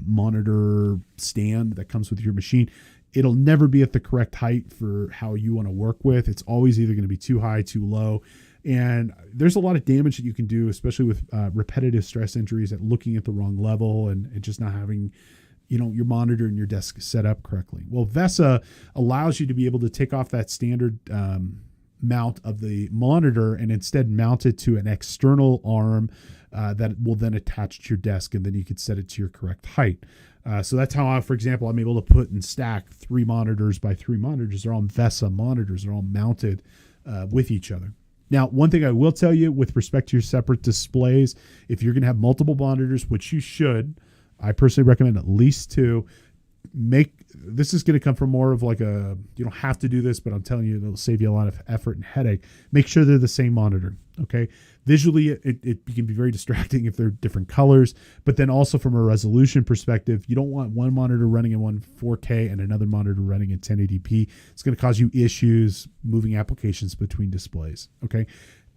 monitor stand that comes with your machine. It'll never be at the correct height for how you want to work with. It's always either going to be too high, too low. And there's a lot of damage that you can do, especially with repetitive stress injuries, at looking at the wrong level and just not having, your monitor and your desk set up correctly. Well, VESA allows you to be able to take off that standard mount of the monitor and instead mount it to an external arm that will then attach to your desk, and then you could set it to your correct height. So that's how, for example, I'm able to put and stack 3 monitors by 3 monitors. They're all VESA monitors. They're all mounted with each other. Now, one thing I will tell you with respect to your separate displays, if you're going to have multiple monitors, which you should, I personally recommend at least 2. This is going to come from more of like you don't have to do this, but I'm telling you, it'll save you a lot of effort and headache. Make sure they're the same monitor. Okay. Visually, it can be very distracting if they're different colors, but then also from a resolution perspective, you don't want one monitor running in 4K and another monitor running in 1080p. It's going to cause you issues moving applications between displays. Okay.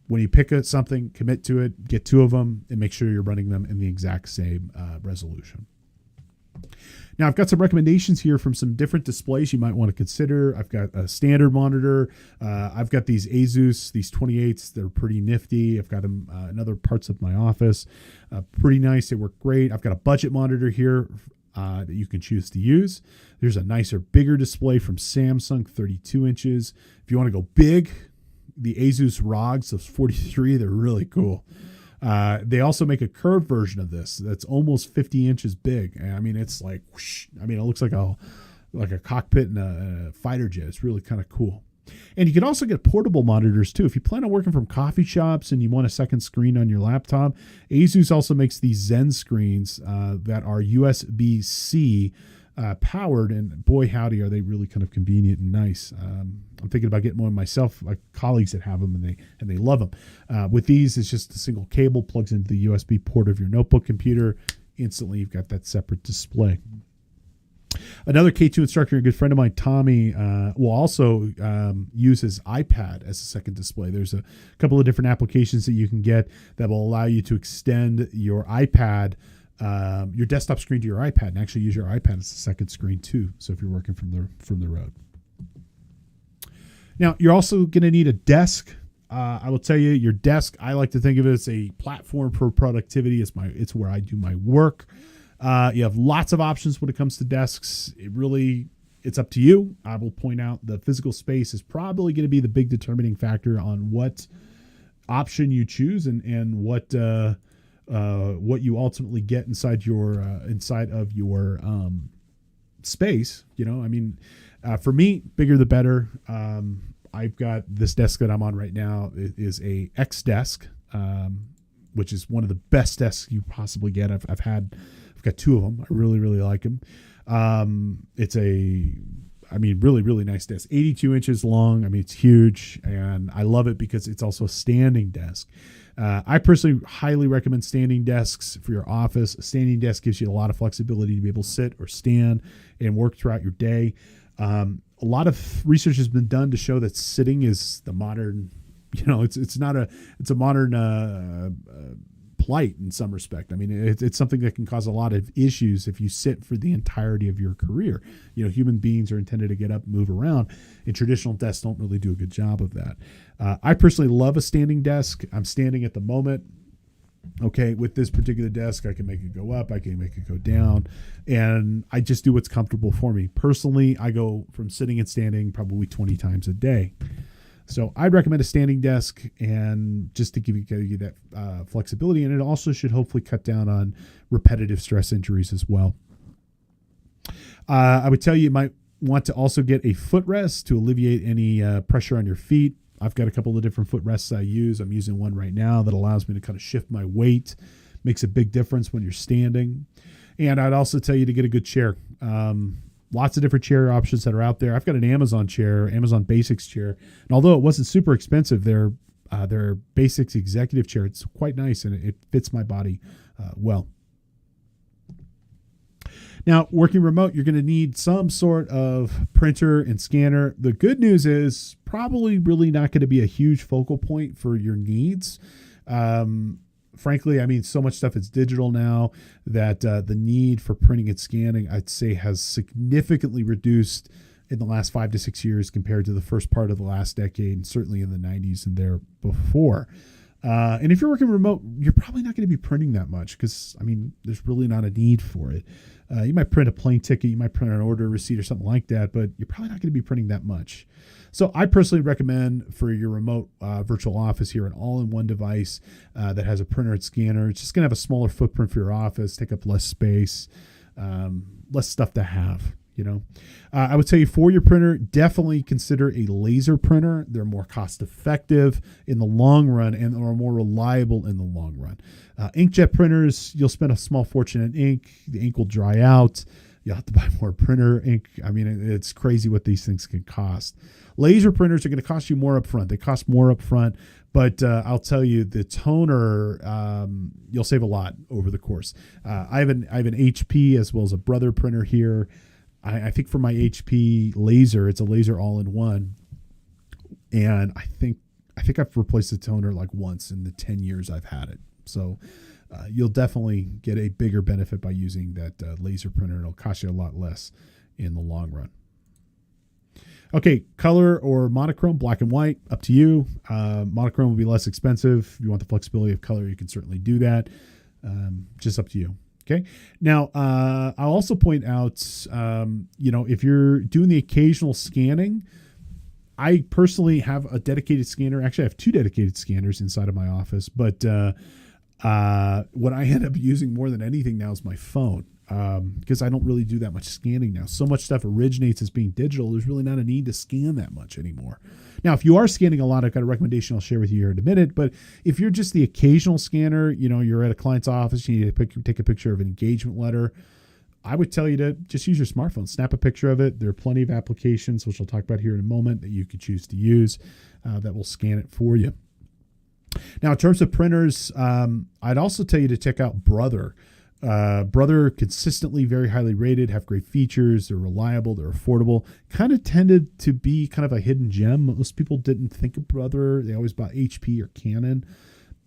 When you pick something, commit to it, get 2 of them, and make sure you're running them in the exact same resolution. Now, I've got some recommendations here from some different displays you might want to consider. I've got a standard monitor. I've got these Asus, these 28s. They're pretty nifty. I've got them in other parts of my office. Pretty nice. They work great. I've got a budget monitor here that you can choose to use. There's a nicer, bigger display from Samsung, 32 inches. If you want to go big, the Asus ROGs, those 43, they're really cool. They also make a curved version of this that's almost 50 inches big. I mean, it's like, whoosh. I mean, it looks like a cockpit in a fighter jet. It's really kind of cool. And you can also get portable monitors too. If you plan on working from coffee shops and you want a second screen on your laptop, Asus also makes these Zen screens that are USB-C powered, and boy howdy are they really kind of convenient and nice. I'm thinking about getting one myself. Like colleagues that have them and they love them. With these, it's just a single cable plugs into the USB port of your notebook computer. Instantly, you've got that separate display. Another K2 instructor, a good friend of mine, Tommy, will also use his iPad as a second display. There's a couple of different applications that you can get that will allow you to extend your iPad, your desktop screen to your iPad, and actually use your iPad as a second screen too. So if you're working from the road. Now, you're also going to need a desk. I will tell you, your desk, I like to think of it as a platform for productivity. It's where I do my work. You have lots of options when it comes to desks. It's up to you. I will point out the physical space is probably going to be the big determining factor on what option you choose and what you ultimately get inside of your space. You know, I mean, for me, bigger the better. I've got this desk that I'm on right now is a X desk, which is one of the best desks you possibly get. I've got two of them. I really, really like them. It's really, really nice desk. 82 inches long. I mean, it's huge, and I love it because it's also a standing desk. I personally highly recommend standing desks for your office. A standing desk gives you a lot of flexibility to be able to sit or stand and work throughout your day. A lot of research has been done to show that sitting is the modern, it's a modern plight in some respect. I mean, it's something that can cause a lot of issues if you sit for the entirety of your career. Human beings are intended to get up and move around, and traditional desks don't really do a good job of that. I personally love a standing desk. I'm standing at the moment. Okay, with this particular desk, I can make it go up, I can make it go down, and I just do what's comfortable for me. Personally, I go from sitting and standing probably 20 times a day. So I'd recommend a standing desk, and just to give you that flexibility, and it also should hopefully cut down on repetitive stress injuries as well. I would tell you might want to also get a footrest to alleviate any pressure on your feet. I've got a couple of different footrests I use. I'm using one right now that allows me to kind of shift my weight. Makes a big difference when you're standing. And I'd also tell you to get a good chair. Lots of different chair options that are out there. I've got an Amazon chair, Amazon Basics chair. And although it wasn't super expensive, their Basics executive chair, it's quite nice, and it fits my body well. Now, working remote, you're going to need some sort of printer and scanner. The good news is probably really not going to be a huge focal point for your needs. Frankly, I mean, so much stuff is digital now that the need for printing and scanning, I'd say, has significantly reduced in the last 5 to 6 years compared to the first part of the last decade, and certainly in the 90s and there before. And if you're working remote, you're probably not going to be printing that much because, I mean, there's really not a need for it. You might print a plane ticket, you might print an order receipt or something like that, but you're probably not going to be printing that much. So I personally recommend for your remote virtual office here an all-in-one device that has a printer and scanner. It's just going to have a smaller footprint for your office, take up less space, less stuff to have. I would tell you for your printer, definitely consider a laser printer. They're more cost effective in the long run and are more reliable in the long run. Inkjet printers, you'll spend a small fortune in ink. The ink will dry out. You'll have to buy more printer ink. I mean, it's crazy what these things can cost. Laser printers are going to cost you more upfront. They cost more upfront, but I'll tell you, the toner, you'll save a lot over the course. I have an HP as well as a Brother printer here. I think for my HP laser, it's a laser all-in-one, and I think I've replaced the toner like once in the 10 years I've had it. So you'll definitely get a bigger benefit by using that laser printer. It'll cost you a lot less in the long run. Okay, color or monochrome, black and white, up to you. Monochrome will be less expensive. If you want the flexibility of color, you can certainly do that. Just up to you. Okay. Now, I'll also point out, if you're doing the occasional scanning, I personally have a dedicated scanner. Actually, I have 2 dedicated scanners inside of my office, but what I end up using more than anything now is my phone. Because I don't really do that much scanning now. So much stuff originates as being digital. There's really not a need to scan that much anymore. Now, if you are scanning a lot, I've got a recommendation I'll share with you here in a minute. But if you're just the occasional scanner, you're at a client's office, you need to take a picture of an engagement letter, I would tell you to just use your smartphone, snap a picture of it. There are plenty of applications, which I'll talk about here in a moment, that you could choose to use that will scan it for you. Now, in terms of printers, I'd also tell you to check out Brother. Brother, consistently very highly rated, have great features. They're reliable. They're affordable. Kind of tended to be kind of a hidden gem. Most people didn't think of Brother. They always bought HP or Canon.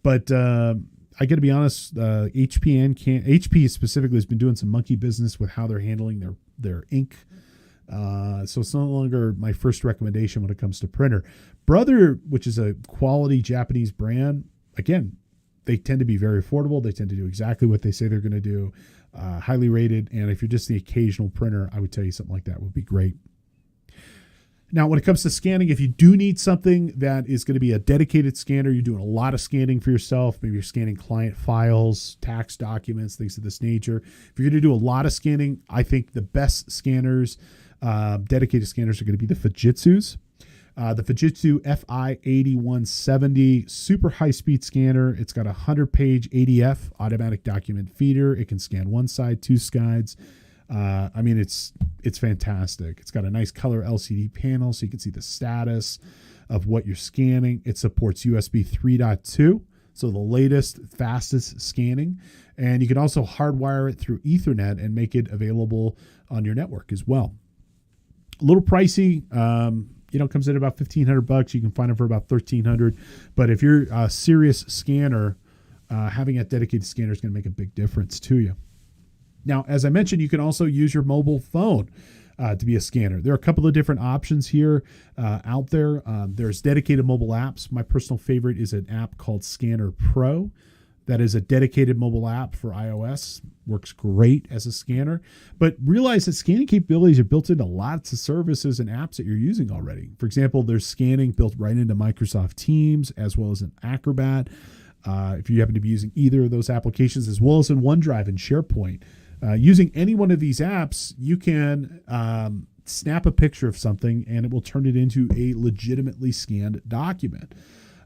But I got to be honest, HP specifically has been doing some monkey business with how they're handling their ink. So it's no longer my first recommendation when it comes to printer. Brother, which is a quality Japanese brand, again, they tend to be very affordable. They tend to do exactly what they say they're going to do, highly rated. And if you're just the occasional printer, I would tell you something like that would be great. Now, when it comes to scanning, if you do need something that is going to be a dedicated scanner, you're doing a lot of scanning for yourself. Maybe you're scanning client files, tax documents, things of this nature. If you're going to do a lot of scanning, I think the best scanners, dedicated scanners, are going to be the Fujitsu's. The Fujitsu FI8170, super high-speed scanner. It's got a 100-page ADF, automatic document feeder. It can scan one side, 2 sides. It's fantastic. It's got a nice color LCD panel, so you can see the status of what you're scanning. It supports USB 3.2, so the latest, fastest scanning. And you can also hardwire it through Ethernet and make it available on your network as well. A little pricey. Comes in about $1,500. You can find them for about $1,300. But if you're a serious scanner, having a dedicated scanner is going to make a big difference to you. Now, as I mentioned, you can also use your mobile phone to be a scanner. There are a couple of different options here out there. There's dedicated mobile apps. My personal favorite is an app called Scanner Pro. That is a dedicated mobile app for iOS. Works great as a scanner. But realize that scanning capabilities are built into lots of services and apps that you're using already. For example, there's scanning built right into Microsoft Teams as well as in Acrobat. If you happen to be using either of those applications, as well as in OneDrive and SharePoint. Using any one of these apps, you can snap a picture of something and it will turn it into a legitimately scanned document.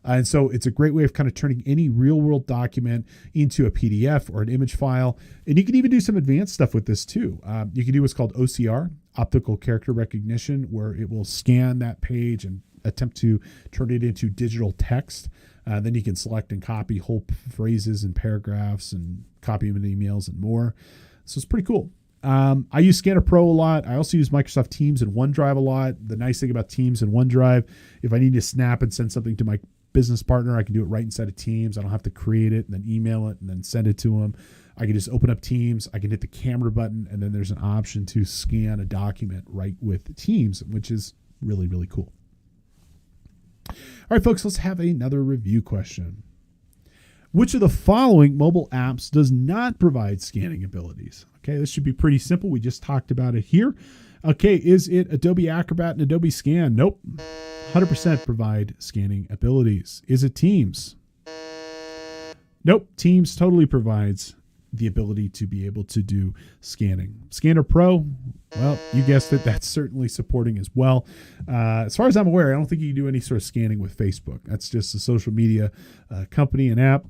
And so it's a great way of kind of turning any real world document into a PDF or an image file. And you can even do some advanced stuff with this too. You can do what's called OCR, optical character recognition, where it will scan that page and attempt to turn it into digital text. Then you can select and copy whole phrases and paragraphs and copy them in emails and more. So it's pretty cool. I use Scanner Pro a lot. I also use Microsoft Teams and OneDrive a lot. The nice thing about Teams and OneDrive, if I need to snap and send something to my business partner, I can do it right inside of Teams. I don't have to create it and then email it and then send it to them. I can just open up Teams. I can hit the camera button, and then there's an option to scan a document right with Teams, which is really, really cool. All right, folks, let's have another review question. Which of the following mobile apps does not provide scanning abilities? Okay, this should be pretty simple. We just talked about it here. Okay, is it Adobe Acrobat and Adobe Scan? Nope. 100% provide scanning abilities. Is it Teams? Nope. Teams totally provides the ability to be able to do scanning. Scanner Pro, well, you guessed it, that's certainly supporting as well. As far as I'm aware, I don't think you can do any sort of scanning with Facebook. That's just a social media company and app.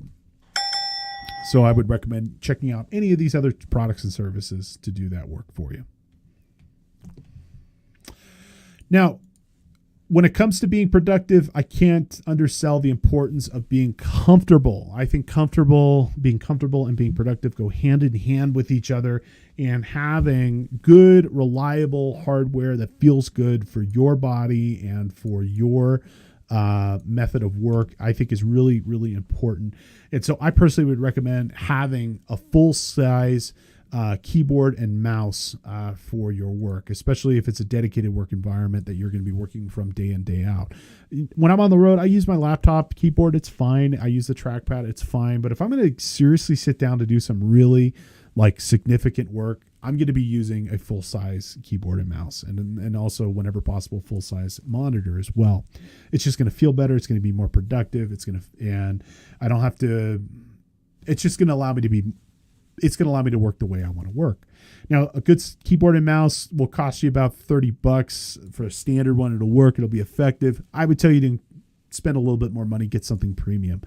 So I would recommend checking out any of these other products and services to do that work for you. Now, when it comes to being productive, I can't undersell the importance of being comfortable. I think being comfortable and being productive go hand in hand with each other, and having good, reliable hardware that feels good for your body and for your method of work, I think is really, really important. And so I personally would recommend having a full size keyboard and mouse for your work, especially if it's a dedicated work environment that you're going to be working from day in, day out. When I'm on the road, I use my laptop keyboard. It's fine. I use the trackpad. It's fine. But if I'm going to seriously sit down to do some really significant work, I'm going to be using a full size keyboard and mouse, and also whenever possible, full size monitor as well. It's just going to feel better. It's going to be more productive. And I don't have to, it's just going to allow me to work the way I want to work. Now, a good keyboard and mouse will cost you about $30 for a standard one. It'll work. It'll be effective. I would tell you to spend a little bit more money, get something premium.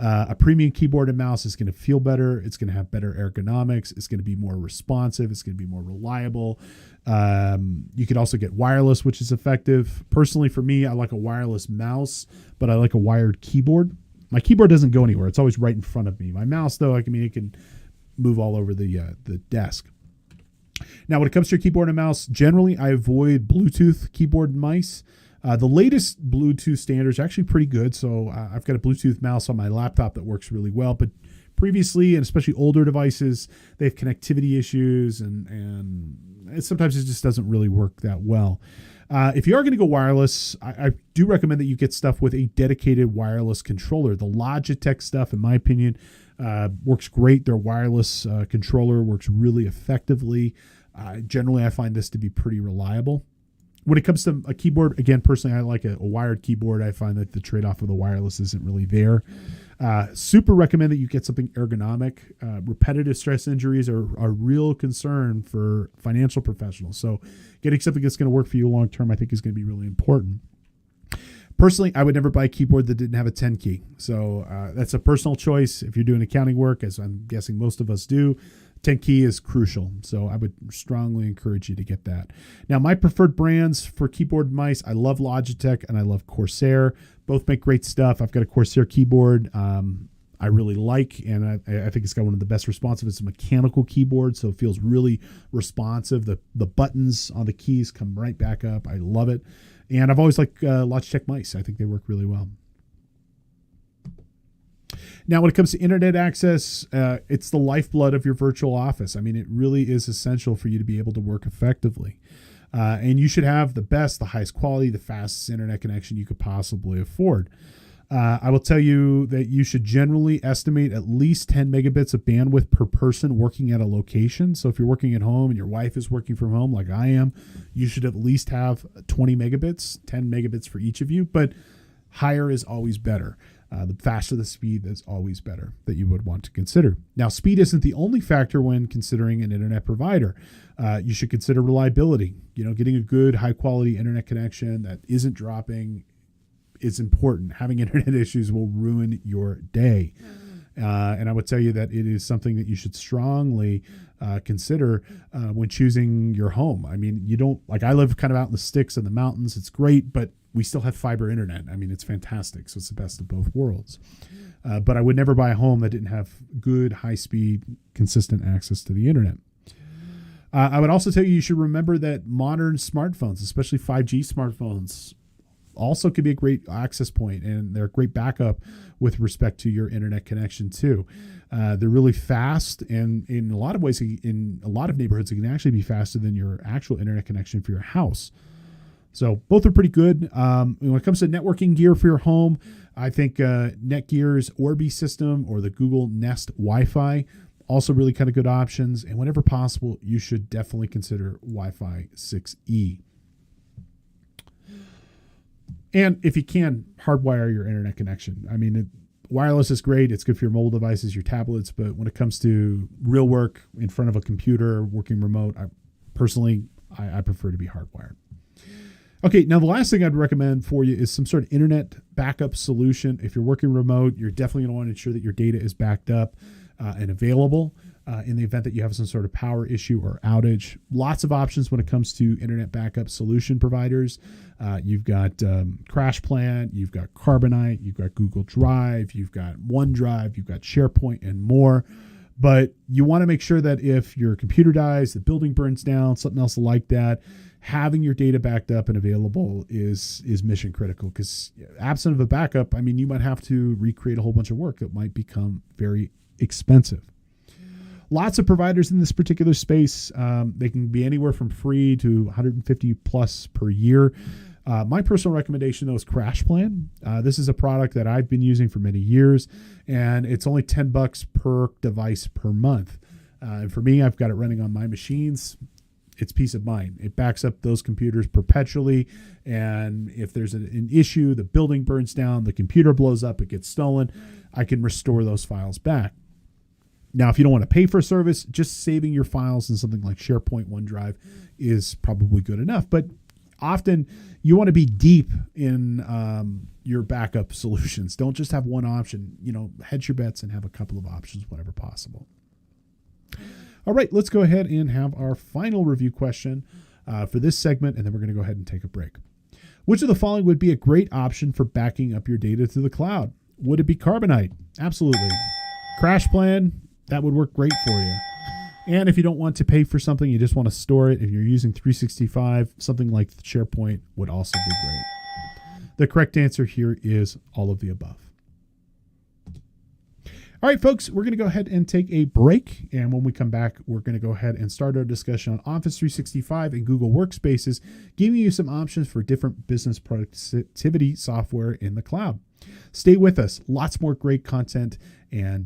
A premium keyboard and mouse is going to feel better. It's going to have better ergonomics. It's going to be more responsive. It's going to be more reliable. You could also get wireless, which is effective. Personally, for me, I like a wireless mouse, but I like a wired keyboard. My keyboard doesn't go anywhere. It's always right in front of me. My mouse, though, it can move all over the desk. Now, when it comes to your keyboard and mouse, generally I avoid Bluetooth keyboard and mice. The latest Bluetooth standards are actually pretty good. So I've got a Bluetooth mouse on my laptop that works really well. But previously, and especially older devices, they have connectivity issues, and sometimes it just doesn't really work that well. If you are going to go wireless, I do recommend that you get stuff with a dedicated wireless controller. The Logitech stuff, in my opinion, works great. Their wireless controller works really effectively. Generally, I find this to be pretty reliable. When it comes to a keyboard, again, personally, I like a wired keyboard. I find that the trade-off of the wireless isn't really there. Super recommend that you get something ergonomic. Repetitive stress injuries are a real concern for financial professionals. So getting something that's going to work for you long-term, I think, is going to be really important. Personally, I would never buy a keyboard that didn't have a 10 key. So that's a personal choice. If you're doing accounting work, as I'm guessing most of us do, 10 key is crucial. So I would strongly encourage you to get that. Now, my preferred brands for keyboard and mice, I love Logitech and I love Corsair. Both make great stuff. I've got a Corsair keyboard I really like, and I think it's got one of the best responsive. It's a mechanical keyboard, so it feels really responsive. The buttons on the keys come right back up. I love it. And I've always liked Logitech mice. I think they work really well. Now, when it comes to internet access, it's the lifeblood of your virtual office. I mean, it really is essential for you to be able to work effectively. And you should have the best, the highest quality, the fastest internet connection you could possibly afford. I will tell you that you should generally estimate at least 10 megabits of bandwidth per person working at a location. So if you're working at home and your wife is working from home like I am, you should at least have 20 megabits, 10 megabits for each of you. But higher is always better. The faster the speed, that's always better that you would want to consider. Now, speed isn't the only factor when considering an internet provider. You should consider reliability. Getting a good, high-quality internet connection that isn't dropping is important. Having internet issues will ruin your day. And I would tell you that it is something that you should strongly consider when choosing your home. I mean, I live kind of out in the sticks in the mountains. It's great, but we still have fiber internet. I mean, it's fantastic. So it's the best of both worlds. But I would never buy a home that didn't have good, high-speed, consistent access to the internet. I would also tell you should remember that modern smartphones, especially 5G smartphones, also could be a great access point, and they're a great backup with respect to your internet connection too. They're really fast, and in a lot of ways, in a lot of neighborhoods, it can actually be faster than your actual internet connection for your house. So both are pretty good. When it comes to networking gear for your home, I think Netgear's Orbi system or the Google Nest Wi-Fi, also really kind of good options. And whenever possible, you should definitely consider Wi-Fi 6E. And if you can, hardwire your internet connection. I mean, wireless is great. It's good for your mobile devices, your tablets. But when it comes to real work in front of a computer, working remote, I prefer to be hardwired. Okay, now the last thing I'd recommend for you is some sort of internet backup solution. If you're working remote, you're definitely going to want to ensure that your data is backed up and available in the event that you have some sort of power issue or outage. Lots of options when it comes to internet backup solution providers. You've got CrashPlan, you've got Carbonite, you've got Google Drive, you've got OneDrive, you've got SharePoint, and more. But you want to make sure that if your computer dies, the building burns down, something else like that, having your data backed up and available is mission critical, because absent of a backup, I mean, you might have to recreate a whole bunch of work that might become very expensive. Lots of providers in this particular space. They can be anywhere from free to 150 plus per year. My personal recommendation, though, is CrashPlan. This is a product that I've been using for many years, and it's only $10 per device per month. And for me, I've got it running on my machines. It's peace of mind. It backs up those computers perpetually, and if there's an issue, the building burns down, the computer blows up, it gets stolen, I can restore those files back. Now, if you don't want to pay for a service, just saving your files in something like SharePoint, OneDrive is probably good enough. But often you want to be deep in your backup solutions. Don't just have one option. Hedge your bets and have a couple of options whenever possible. All right, let's go ahead and have our final review question for this segment, and then we're going to go ahead and take a break. Which of the following would be a great option for backing up your data to the cloud? Would it be Carbonite? Absolutely. CrashPlan, that would work great for you. And if you don't want to pay for something, you just want to store it, if you're using 365, something like SharePoint would also be great. The correct answer here is all of the above. All right, folks, we're going to go ahead and take a break. And when we come back, we're going to go ahead and start our discussion on Office 365 and Google Workspaces, giving you some options for different business productivity software in the cloud. Stay with us. Lots more great content and